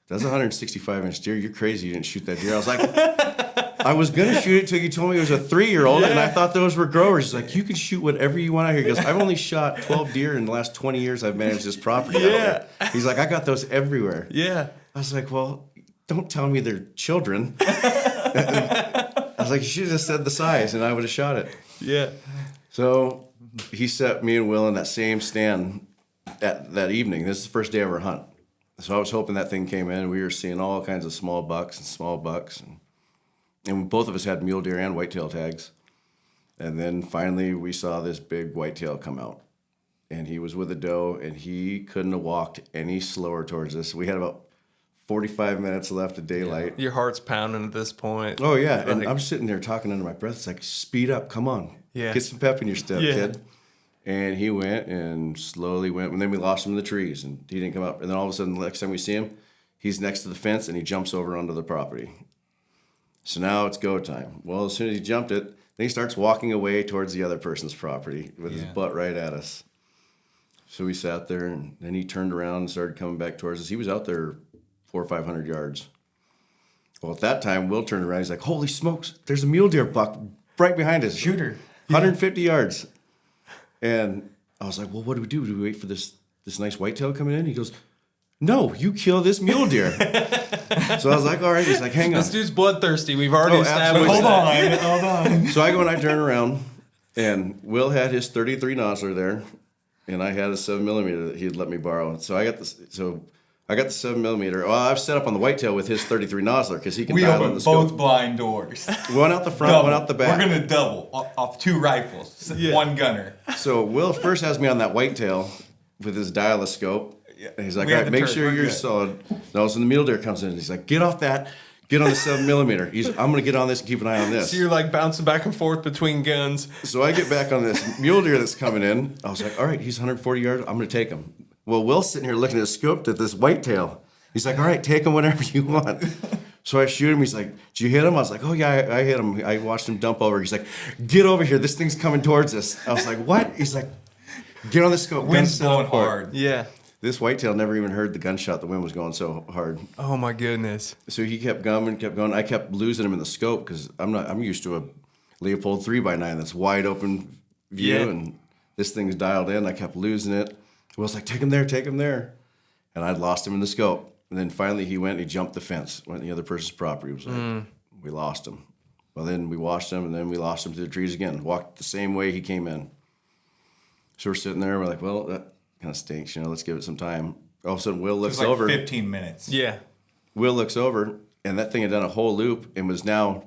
that's a 165-inch deer. You're crazy you didn't shoot that deer. I was like, I was going to shoot it till you told me it was a 3-year-old, and I thought those were growers. He's like, you can shoot whatever you want out here. He goes, I've only shot 12 deer in the last 20 years I've managed this property. Yeah. He's like, I got those everywhere. Yeah. I was like, well, don't tell me they're children. I was like, you should have just said the size, and I would have shot it. Yeah. So he set me and Will in that same stand that evening. This is the first day of our hunt. So I was hoping that thing came in, and we were seeing all kinds of small bucks. And both of us had mule deer and whitetail tags. And then finally we saw this big whitetail come out. And he was with a doe, and he couldn't have walked any slower towards us. We had about 45 minutes left of daylight. Your heart's pounding at this point. Oh, yeah. And Like, I'm sitting there talking under my breath. It's like, speed up. Come on. Yeah. Get some pep in your step, Yeah. kid. And he went and slowly went. And then we lost him in the trees, and he didn't come up. And then all of a sudden, the next time we see him, he's next to the fence, and he jumps over onto the property. So now it's go time. Well, as soon as he jumped it, then he starts walking away towards the other person's property with his butt right at us. So we sat there, and then he turned around and started coming back towards us. He was out there 400 or 500 yards. Well, at that time, Will turned around. He's like, holy smokes, there's a mule deer buck right behind us. Shooter. 150 yards. And I was like, well, what do we do? Do we wait for this nice whitetail coming in? He goes, no, you kill this mule deer. So I was like, all right. He's like, hang on. this dude's bloodthirsty. We've already established absolutely. that. Hold on. So I go and I turn around, and Will had his 33 nozzler there, and I had a 7mm that he had let me borrow. So I got this. So I got the 7mm. Well, I've set up on the whitetail with his 33 nozzler because he can We dial in open the scope. both blind doors. One out the front, one out the back. We're going to double off 2 rifles, one gunner. So Will first has me on that whitetail with his dial-a-scope. And he's like, We all have right, the make turret. sure We're you're good. solid. And all of a sudden the mule deer comes in. And he's like, get off that. Get on the 7mm. I'm going to get on this and keep an eye on this. So you're like bouncing back and forth between guns. So I get back on this mule deer that's coming in. I was like, all right, he's 140 yards. I'm going to take him. Well, Will's sitting here looking at his scope at this whitetail. He's like, all right, take him whenever you want. So I shoot him. He's like, did you hit him? I was like, oh, yeah, I hit him. I watched him dump over. He's like, get over here. This thing's coming towards us. I was like, what? He's like, get on the scope. Wind's Gun blowing set up for it. hard. Yeah. This whitetail never even heard the gunshot. The wind was going so hard. Oh my goodness. So he kept going. I kept losing him in the scope because I'm used to a Leopold 3x9 that's wide open view, Yeah. and this thing's dialed in. I kept losing it. Will's like, take him there. And I'd lost him in the scope. And then finally he went and he jumped the fence, went to the other person's property. It was like, we lost him. Well, then we watched him, and then we lost him to the trees again. Walked the same way he came in. So we're sitting there, we're like, well, that kind of stinks, let's give it some time. All of a sudden, Will It looks was like over. 15 minutes. Yeah. Will looks over, and that thing had done a whole loop and was now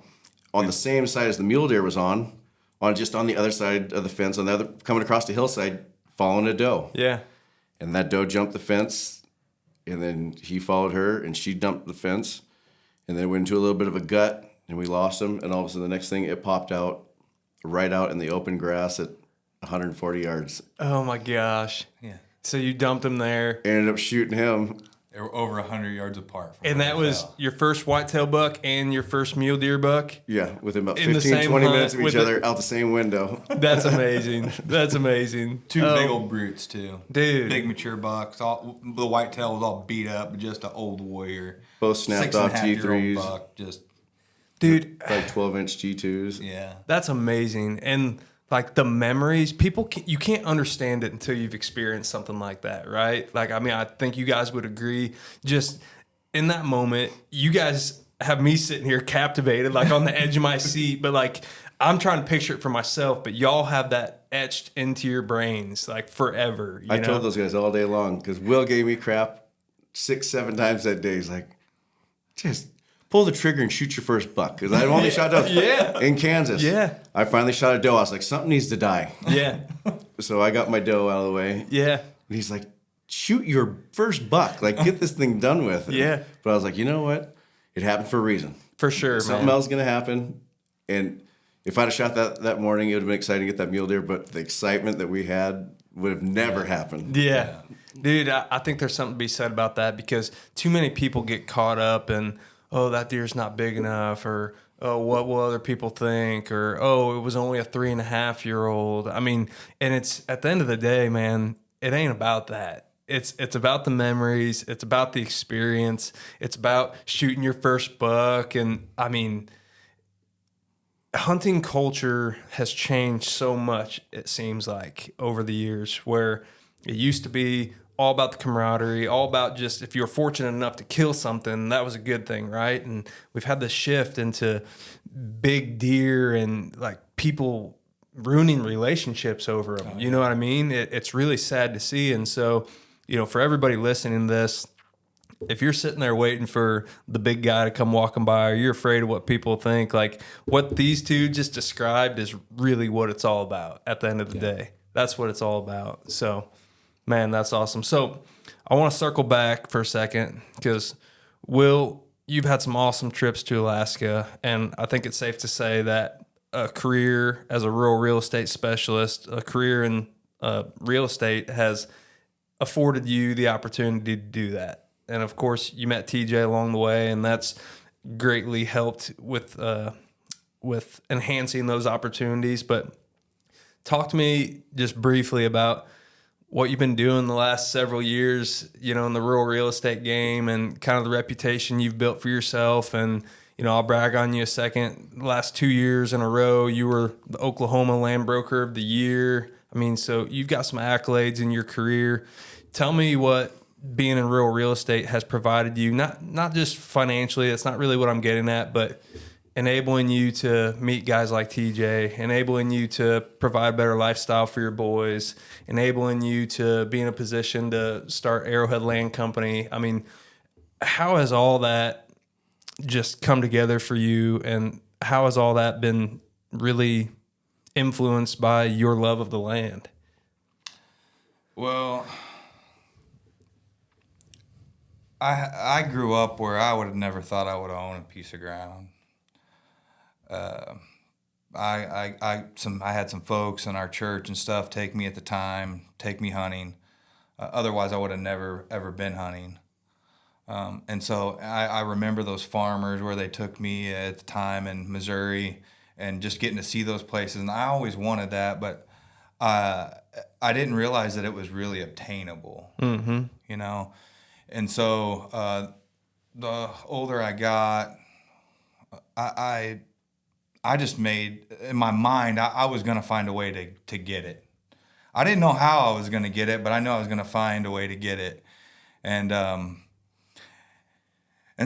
on the same side as the mule deer was on just on the other side of the fence, coming across the hillside, following a doe. Yeah. And that doe jumped the fence, and then he followed her, and she dumped the fence, and then went into a little bit of a gut, and we lost him. And all of a sudden, the next thing, it popped out right out in the open grass at 140 yards. Oh my gosh. Yeah. So you dumped him there. Ended up shooting him. They were over 100 yards apart. From And where that they was fell. your first whitetail buck and your first mule deer buck. Yeah, within about In the 15, same 20 hunt minutes of each with other out the same window. That's amazing. That's amazing. 2 Oh, big old brutes, too. Dude. Big mature bucks. The whitetail was all beat up, but just an old warrior. Both snapped off 6.5-year-old G3s. buck, just, Dude, Like 12-inch G2s. yeah. that's amazing. And like the memories, you can't understand it until you've experienced something like that, right? Like, I mean, I think you guys would agree. Just in that moment, you guys have me sitting here captivated, like on the edge of my seat. But like, I'm trying to picture it for myself, but y'all have that etched into your brains like forever. I told those guys all day long because Will gave me crap 6-7 times that day. He's like, just pull the trigger and shoot your first buck. Because I'd only shot doe in Kansas. Yeah. I finally shot a doe. I was like, something needs to die. Yeah. So I got my doe out of the way. Yeah. And he's like, shoot your first buck. Like, get this thing done with. Yeah. But I was like, you know what? It happened for a reason. For sure, Something man. else is going to happen. And if I'd have shot that morning, it would have been exciting to get that mule deer. But the excitement that we had would have never happened. Yeah. Dude, I think there's something to be said about that because too many people get caught up in, oh, that deer's not big enough, or, oh, what will other people think, or, oh, it was only a 3.5-year-old. I mean, and it's at the end of the day, man, it ain't about that. It's about the memories. It's about the experience. It's about shooting your first buck. And I mean, hunting culture has changed so much, it seems like, over the years, where it used to be all about the camaraderie, all about just if you were fortunate enough to kill something, that was a good thing, right? And we've had this shift into big deer and like people ruining relationships over them. You know what I mean? It's really sad to see. And so, for everybody listening to this, if you're sitting there waiting for the big guy to come walking by, or you're afraid of what people think, like what these two just described is really what it's all about at the end of the day. That's what it's all about. So, man, that's awesome. So I want to circle back for a second because Will, you've had some awesome trips to Alaska, and I think it's safe to say that a career as a rural real estate specialist, a career in real estate has afforded you the opportunity to do that. And of course, you met TJ along the way, and that's greatly helped with enhancing those opportunities. But talk to me just briefly about what you've been doing the last several years, you know, in the rural real estate game, and kind of the reputation you've built for yourself. And, you know, I'll brag on you a second. The last 2 years in a row, you were the Oklahoma Land Broker of the Year. I mean, so you've got some accolades in your career. Tell me what being in rural real estate has provided you, not just financially, that's not really what I'm getting at, but enabling you to meet guys like TJ, enabling you to provide better lifestyle for your boys, enabling you to be in a position to start Arrowhead Land Company. I mean, how has all that just come together for you, and how has all that been really influenced by your love of the land? Well, I grew up where I would have never thought I would own a piece of ground. I had some folks in our church and stuff take me hunting. Otherwise, I would have never ever been hunting. And so I remember those farmers where they took me at the time in Missouri, and just getting to see those places. And I always wanted that, but I didn't realize that it was really obtainable. Mm-hmm. You know, and so the older I got, I just made, in my mind, I was going to find a way to get it. I didn't know how I was going to get it, but I knew I was going to find a way to get it. And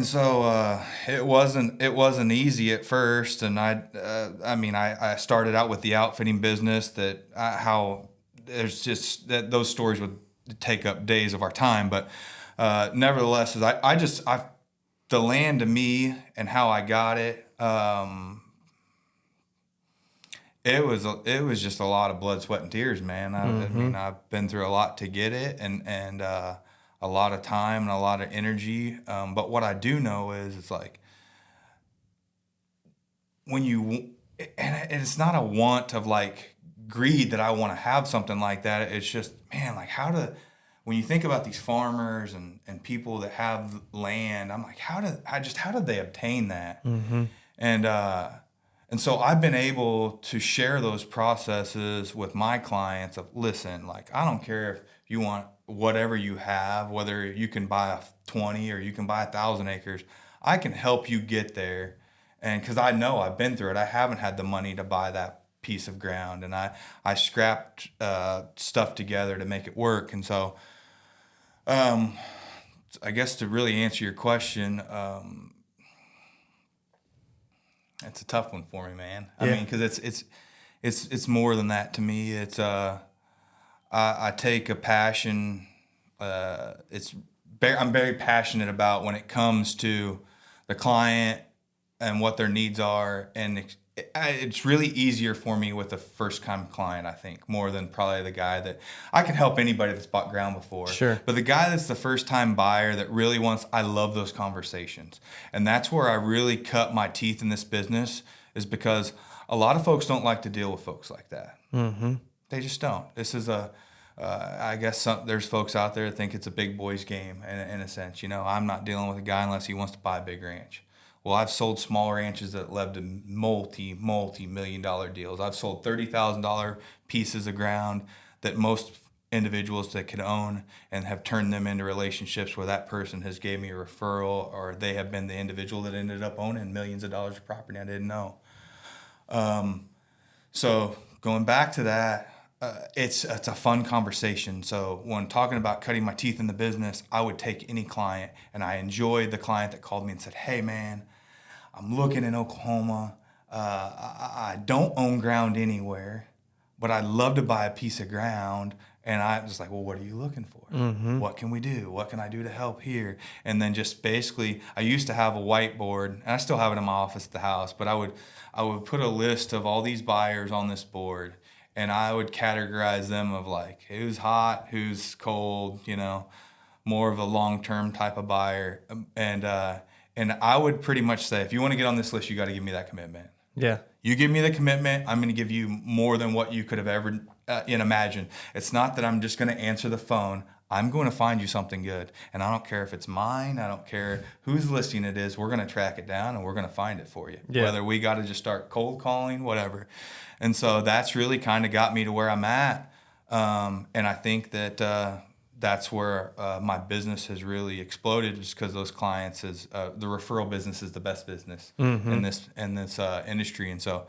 so it wasn't easy at first. And I started out with the outfitting business those stories would take up days of our time. But nevertheless, the land to me and how I got it, it was just a lot of blood, sweat, and tears, man. I mean, I've been through a lot to get it, and a lot of time and a lot of energy. But what I do know is it's like and it's not a want of like greed that I want to have something like that. It's just, man, like when you think about these farmers and people that have land, I'm like, how did they obtain that? Mm-hmm. And so I've been able to share those processes with my clients of, listen, like, I don't care if you want whatever you have, whether you can buy 20 or you can buy 1,000 acres, I can help you get there. And because I know I've been through it, I haven't had the money to buy that piece of ground, and I scrapped stuff together to make it work. And so I guess to really answer your question, it's a tough one for me, man. I mean, because it's more than that to me. It's I take a passion. I'm very passionate about when it comes to the client and what their needs are, and it's really easier for me with a first-time client, I think, more than probably the guy that I can help anybody that's bought ground before. Sure. But the guy that's the first-time buyer that really wants, I love those conversations. And that's where I really cut my teeth in this business, is because a lot of folks don't like to deal with folks like that. Mm-hmm. They just don't. This is I guess there's folks out there that think it's a big boys game in a sense. You know, I'm not dealing with a guy unless he wants to buy a big ranch. Well, I've sold small ranches that led to multi-million-dollar deals. I've sold $30,000 pieces of ground that most individuals that could own, and have turned them into relationships where that person has gave me a referral, or they have been the individual that ended up owning millions of dollars of property I didn't know. So going back to that, it's a fun conversation. So when talking about cutting my teeth in the business, I would take any client, and I enjoyed the client that called me and said, hey, man, I'm looking in Oklahoma. I don't own ground anywhere, but I'd love to buy a piece of ground. And I was like, well, what are you looking for? Mm-hmm. What can we do? What can I do to help here? And then just basically, I used to have a whiteboard, and I still have it in my office at the house, but I would put a list of all these buyers on this board, and I would categorize them of like, who's hot, who's cold, you know. more of a long-term type of buyer. And I would pretty much say, if you want to get on this list, you got to give me that commitment. Yeah. You give me the commitment, I'm going to give you more than what you could have ever imagined. It's not that I'm just going to answer the phone. I'm going to find you something good. And I don't care if it's mine. I don't care whose listing it is. We're going to track it down and we're going to find it for you. Yeah. Whether we got to just start cold calling, whatever. And so that's really kind of got me to where I'm at. And I think that that's where my business has really exploded, just because those clients is the referral business is the best business in this industry. And so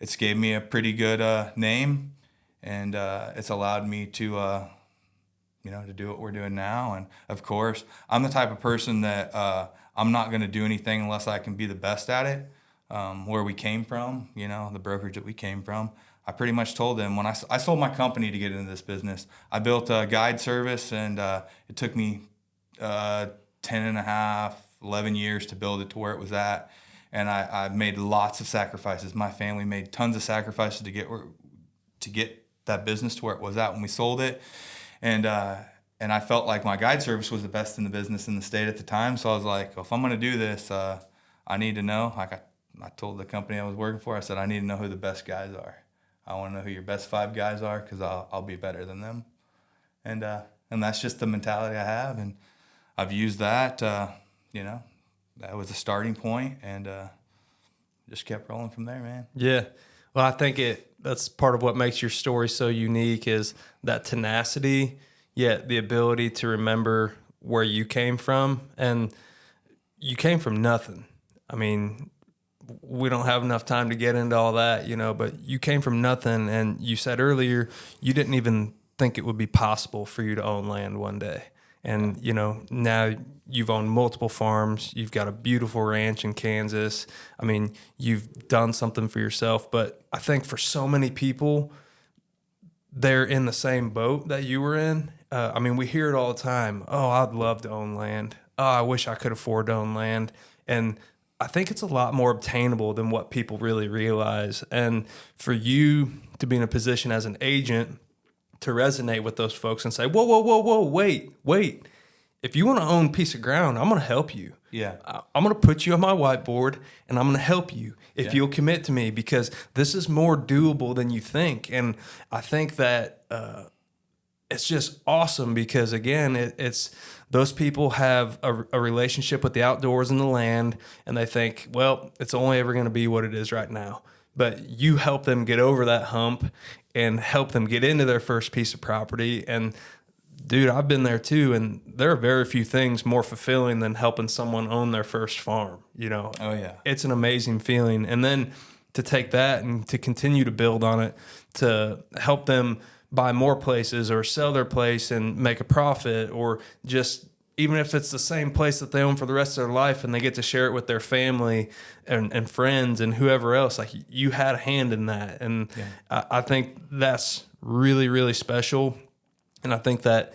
it's gave me a pretty good name, and it's allowed me to to do what we're doing now. And of course, I'm the type of person that I'm not going to do anything unless I can be the best at it. Where we came from, the brokerage that we came from, I pretty much told them when I sold my company to get into this business. I built a guide service, and it took me 10 and a half, 11 years to build it to where it was at. And I made lots of sacrifices. My family made tons of sacrifices to get that business to where it was at when we sold it. And I felt like my guide service was the best in the business in the state at the time. So I was like, well, if I'm going to do this, I need to know. Like I told the company I was working for, I said, I need to know who the best guys are. I want to know who your best 5 guys are, because I'll be better than them. And that's just the mentality I have. And I've used that, that was a starting point, and just kept rolling from there, man. Yeah. Well, I think that's part of what makes your story so unique, is that tenacity, yet the ability to remember where you came from. And you came from nothing. I mean, we don't have enough time to get into all that, but you came from nothing. And you said earlier, you didn't even think it would be possible for you to own land one day. And, now you've owned multiple farms. You've got a beautiful ranch in Kansas. I mean, you've done something for yourself. But I think for so many people, they're in the same boat that you were in. We hear it all the time. Oh, I'd love to own land. Oh, I wish I could afford to own land. And I think it's a lot more obtainable than what people really realize. And for you to be in a position as an agent to resonate with those folks and say, whoa, wait. If you want to own a piece of ground, I'm going to help you. Yeah. I'm going to put you on my whiteboard, and I'm going to help you if you'll commit to me, because this is more doable than you think. And I think that it's just awesome, because, again, it's those people have a relationship with the outdoors and the land, and they think, well, it's only ever going to be what it is right now. But you help them get over that hump and help them get into their first piece of property. And dude, I've been there too, and there are very few things more fulfilling than helping someone own their first farm. Oh yeah, it's an amazing feeling. And then to take that and to continue to build on it, to help them buy more places or sell their place and make a profit, or just even if it's the same place that they own for the rest of their life and they get to share it with their family and friends and whoever else, like you had a hand in that. And I think that's really, really special. And I think that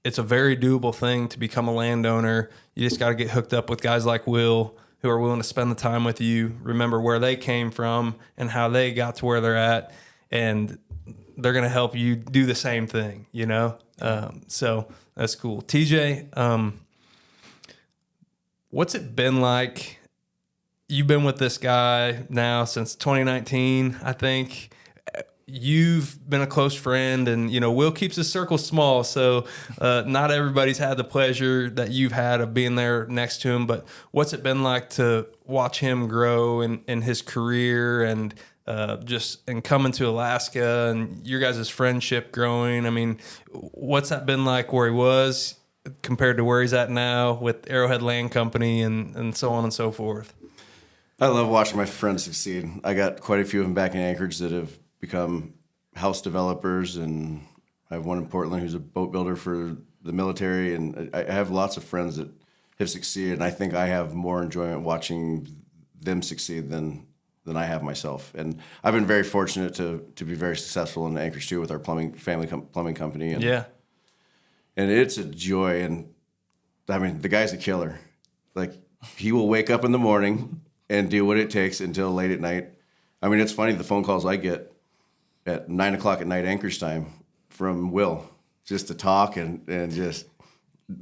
it's a very doable thing to become a landowner. You just got to get hooked up with guys like Will, who are willing to spend the time with you, remember where they came from and how they got to where they're at. And they're going to help you do the same thing, So that's cool. TJ, what's it been like? You've been with this guy now since 2019, I think. You've been a close friend, and, Will keeps his circle small. So not everybody's had the pleasure that you've had of being there next to him. But what's it been like to watch him grow in his career, and and coming to Alaska, and your guys' friendship growing? I mean, what's that been like where he was compared to where he's at now with Arrowhead Land Company and so on and so forth? I love watching my friends succeed. I got quite a few of them back in Anchorage that have become house developers, and I have one in Portland who's a boat builder for the military, and I have lots of friends that have succeeded, and I think I have more enjoyment watching them succeed than I have myself. And I've been very fortunate to be very successful in Anchorage too with our family plumbing company. And, and it's a joy. And I mean, the guy's a killer. Like, he will wake up in the morning and do what it takes until late at night. I mean, it's funny, the phone calls I get at 9 o'clock at night Anchorage time from Will, just to talk and just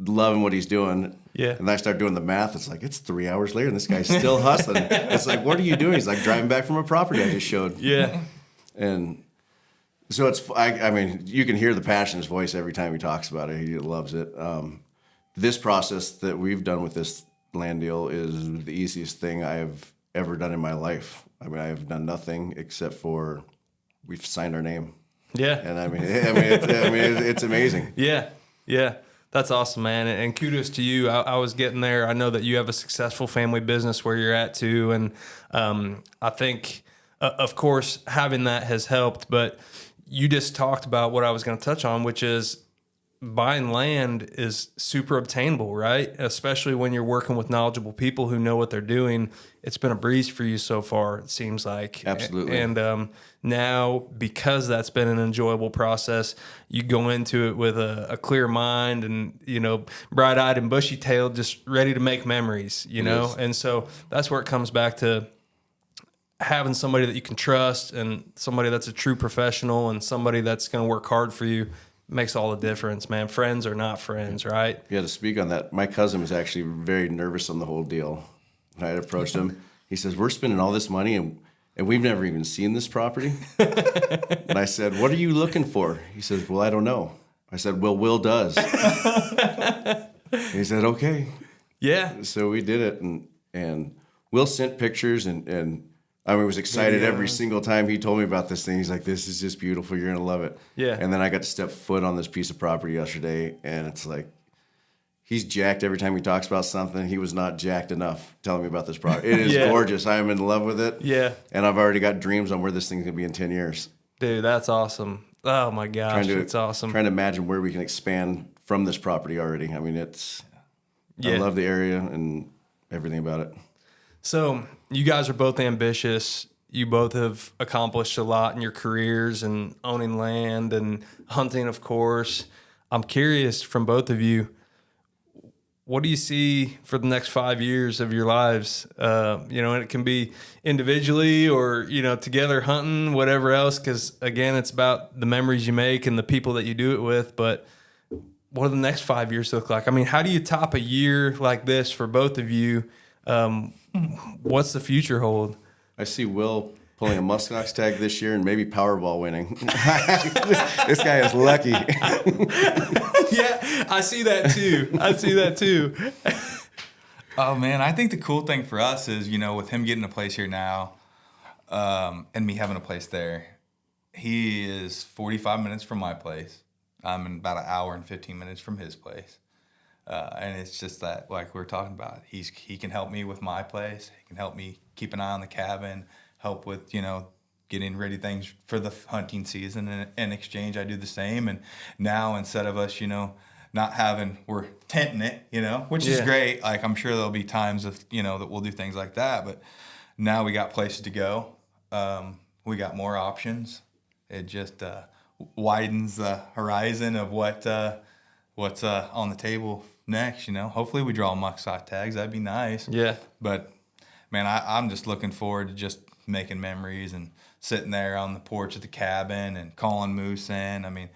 loving what he's doing. Yeah. And I start doing the math. It's like, it's 3 hours later and this guy's still hustling. It's like, what are you doing? He's like, driving back from a property I just showed. Yeah. And so I mean, you can hear the passion in his voice every time he talks about it. He loves it. This process that we've done with this land deal is the easiest thing I have ever done in my life. I mean, I have done nothing except for we've signed our name. Yeah. And I mean, it's amazing. Yeah. Yeah. That's awesome, man. And kudos to you. I was getting there. I know that you have a successful family business where you're at too. And I think, of course, having that has helped. But you just talked about what I was going to touch on, which is buying land is super obtainable, right? Especially when you're working with knowledgeable people who know what they're doing. It's been a breeze for you so far, it seems like. Absolutely. And now, because that's been an enjoyable process, you go into it with a clear mind and, you know, bright-eyed and bushy-tailed, just ready to make memories, you know? Yes. And so that's where it comes back to having somebody that you can trust and somebody that's a true professional and somebody that's going to work hard for you. Makes all the difference, man. Friends are not friends, right? Yeah, to speak on that, my cousin was actually very nervous on the whole deal. When I had approached him, he says, we're spending all this money and we've never even seen this property. And I said, what are you looking for? He says, well, I don't know. I said, well, Will does. He said, okay. Yeah. So we did it, and Will sent pictures, and I was excited every single time he told me about this thing. He's like, this is just beautiful. You're going to love it. Yeah. And then I got to step foot on this piece of property yesterday, and it's like, he's jacked every time he talks about something. He was not jacked enough telling me about this property. It is gorgeous. I am in love with it. Yeah. And I've already got dreams on where this thing's going to be in 10 years. Dude, that's awesome. Oh, my gosh. It's awesome. Trying to imagine where we can expand from this property already. I mean, I love the area and everything about it. So you guys are both ambitious. You both have accomplished a lot in your careers and owning land and hunting, of course. I'm curious from both of you, what do you see for the next 5 years of your lives? You know, and it can be individually or, you know, together hunting, whatever else, because, again, it's about the memories you make and the people that you do it with. But what do the next 5 years look like? I mean, how do you top a year like this for both of you? What's the future hold? I see Will pulling a muskox tag this year and maybe Powerball winning. This guy is lucky. Yeah, I see that too. Oh, man, I think the cool thing for us is, you know, with him getting a place here now and me having a place there, he is 45 minutes from my place. I'm in about an hour and 15 minutes from his place. And it's just that, like we were talking about, he can help me with my place. He can help me keep an eye on the cabin, help with, you know, getting ready things for the hunting season. And in exchange, I do the same. And now instead of us, you know, we're tenting it, you know, which is great. Like, I'm sure there'll be times of, you know, that we'll do things like that. But now we got places to go. We got more options. It just widens the horizon of what's on the table next, you know. Hopefully we draw muskox tags. That'd be nice. Yeah. But, man, I'm just looking forward to just making memories and sitting there on the porch of the cabin and calling moose in. I mean,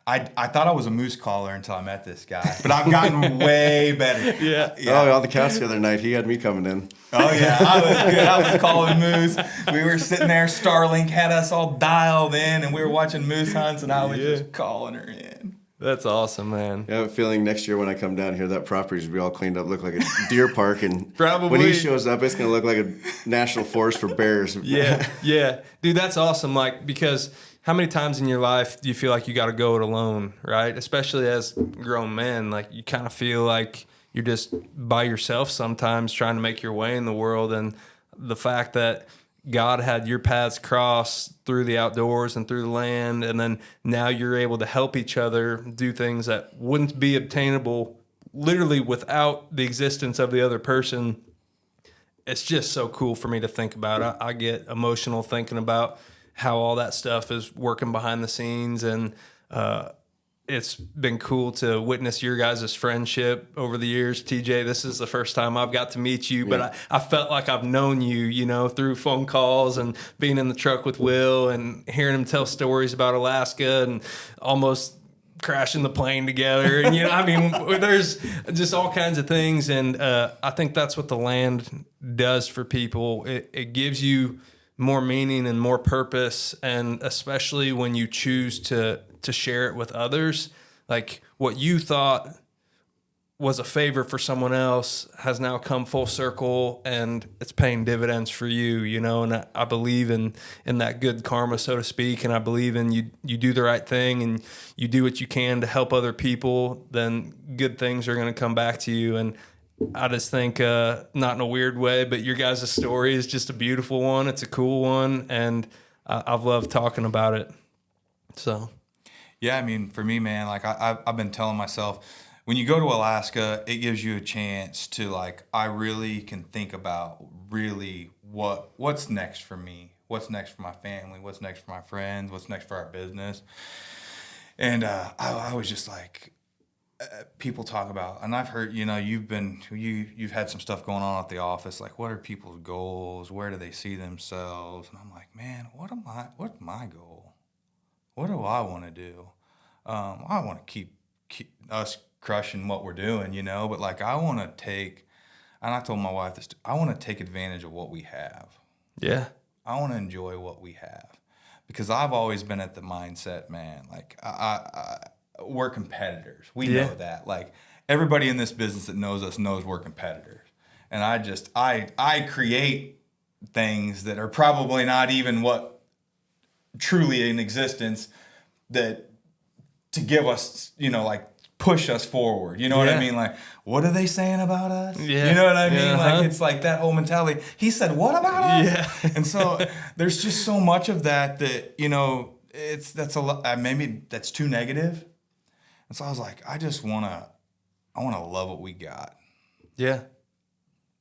I thought I was a moose caller until I met this guy, but I've gotten way better. Yeah. Oh, on the couch the other night, he had me coming in. Oh, yeah. I was good. I was calling moose. We were sitting there. Starlink had us all dialed in, and we were watching moose hunts, and I was just calling her in. That's awesome, man. I have a feeling next year when I come down here, that property's going to be all cleaned up, look like a deer park. And Probably. when he shows up, it's going to look like a national forest for bears. Yeah, yeah. Dude, that's awesome. Like, because how many times in your life do you feel like you got to go it alone, right? Especially as grown men, like you kind of feel like you're just by yourself sometimes trying to make your way in the world. And the fact that God had your paths cross through the outdoors and through the land, and then now you're able to help each other do things that wouldn't be obtainable literally without the existence of the other person. It's just so cool for me to think about. I get emotional thinking about how all that stuff is working behind the scenes, and it's been cool to witness your guys' friendship over the years. TJ, this is the first time I've got to meet you, but I felt like I've known you, you know, through phone calls and being in the truck with Will and hearing him tell stories about Alaska and almost crashing the plane together. And, I mean, there's just all kinds of things. And I think that's what the land does for people. It gives you more meaning and more purpose. And especially when you choose to share it with others, like what you thought was a favor for someone else has now come full circle, and it's paying dividends for you, and I believe in that good karma, so to speak. And I believe in you do the right thing and you do what you can to help other people, then good things are going to come back to you. And I just think, not in a weird way, but your guys' story is just a beautiful one. It's a cool one. And I've loved talking about it. So. Yeah. I mean, for me, man, like I've been telling myself, when you go to Alaska, it gives you a chance to, like, I really can think about really what's next for me, what's next for my family, what's next for my friends, what's next for our business. And I was just like, people talk about, and I've heard, you've had some stuff going on at the office, like, what are people's goals? Where do they see themselves? And I'm like, man, what's my goal? What do I want to do? I want to keep us crushing what we're doing, but like I want to take, and I told my wife this, I want to take advantage of what we have. Yeah. I want to enjoy what we have, because I've always been at the mindset, man, like we're competitors. We know that. Like everybody in this business that knows us knows we're competitors. And I create things that are probably not even what truly in existence, that to give us, like push us forward. You know what I mean? Like, what are they saying about us? Yeah. You know what I mean? Uh-huh. Like, it's like that whole mentality. He said, what about us? Yeah. And so there's just so much of that that's a lot, maybe that's too negative. And so I was like, I want to love what we got. Yeah.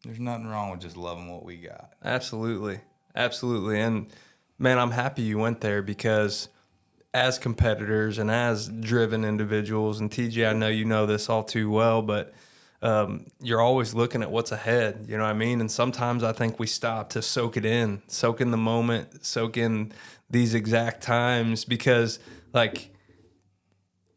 There's nothing wrong with just loving what we got. Absolutely. Absolutely. And man, I'm happy you went there, because as competitors and as driven individuals, and TJ, I know you know this all too well, but you're always looking at what's ahead, you know what I mean? And sometimes I think we stop to soak in the moment, soak in these exact times, because like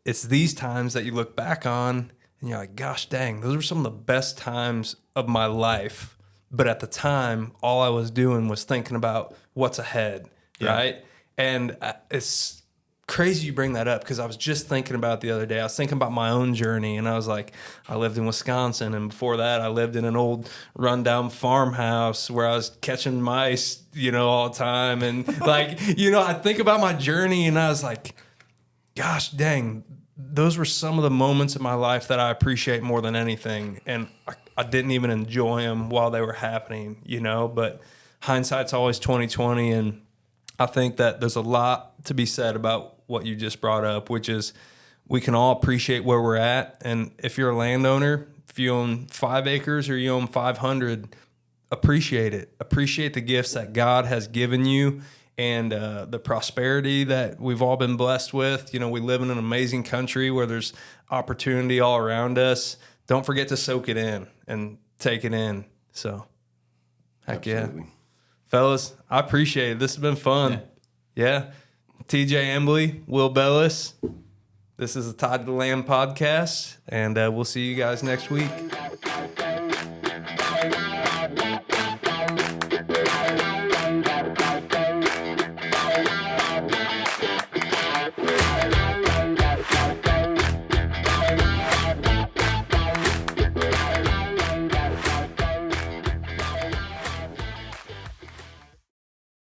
it's these times that you look back on and you're like, gosh dang, those were some of the best times of my life. But at the time, all I was doing was thinking about what's ahead, right? And it's crazy you bring that up, because I was just thinking about it the other day. I was thinking about my own journey, and I was like, I lived in Wisconsin, and before that I lived in an old rundown farmhouse where I was catching mice, all the time. And like, I think about my journey and I was like, gosh dang, those were some of the moments in my life that I appreciate more than anything. And I didn't even enjoy them while they were happening, but hindsight's always 20/20. And I think that there's a lot to be said about what you just brought up, which is we can all appreciate where we're at. And if you're a landowner, if you own 5 acres or you own 500, appreciate it. Appreciate the gifts that God has given you, and the prosperity that we've all been blessed with. We live in an amazing country where there's opportunity all around us. Don't forget to soak it in and take it in. So, heck Absolutely. yeah. Fellas, I appreciate it. This has been fun. Yeah. TJ Embley, Will Bellis. This is the Tied to the Land podcast, and we'll see you guys next week.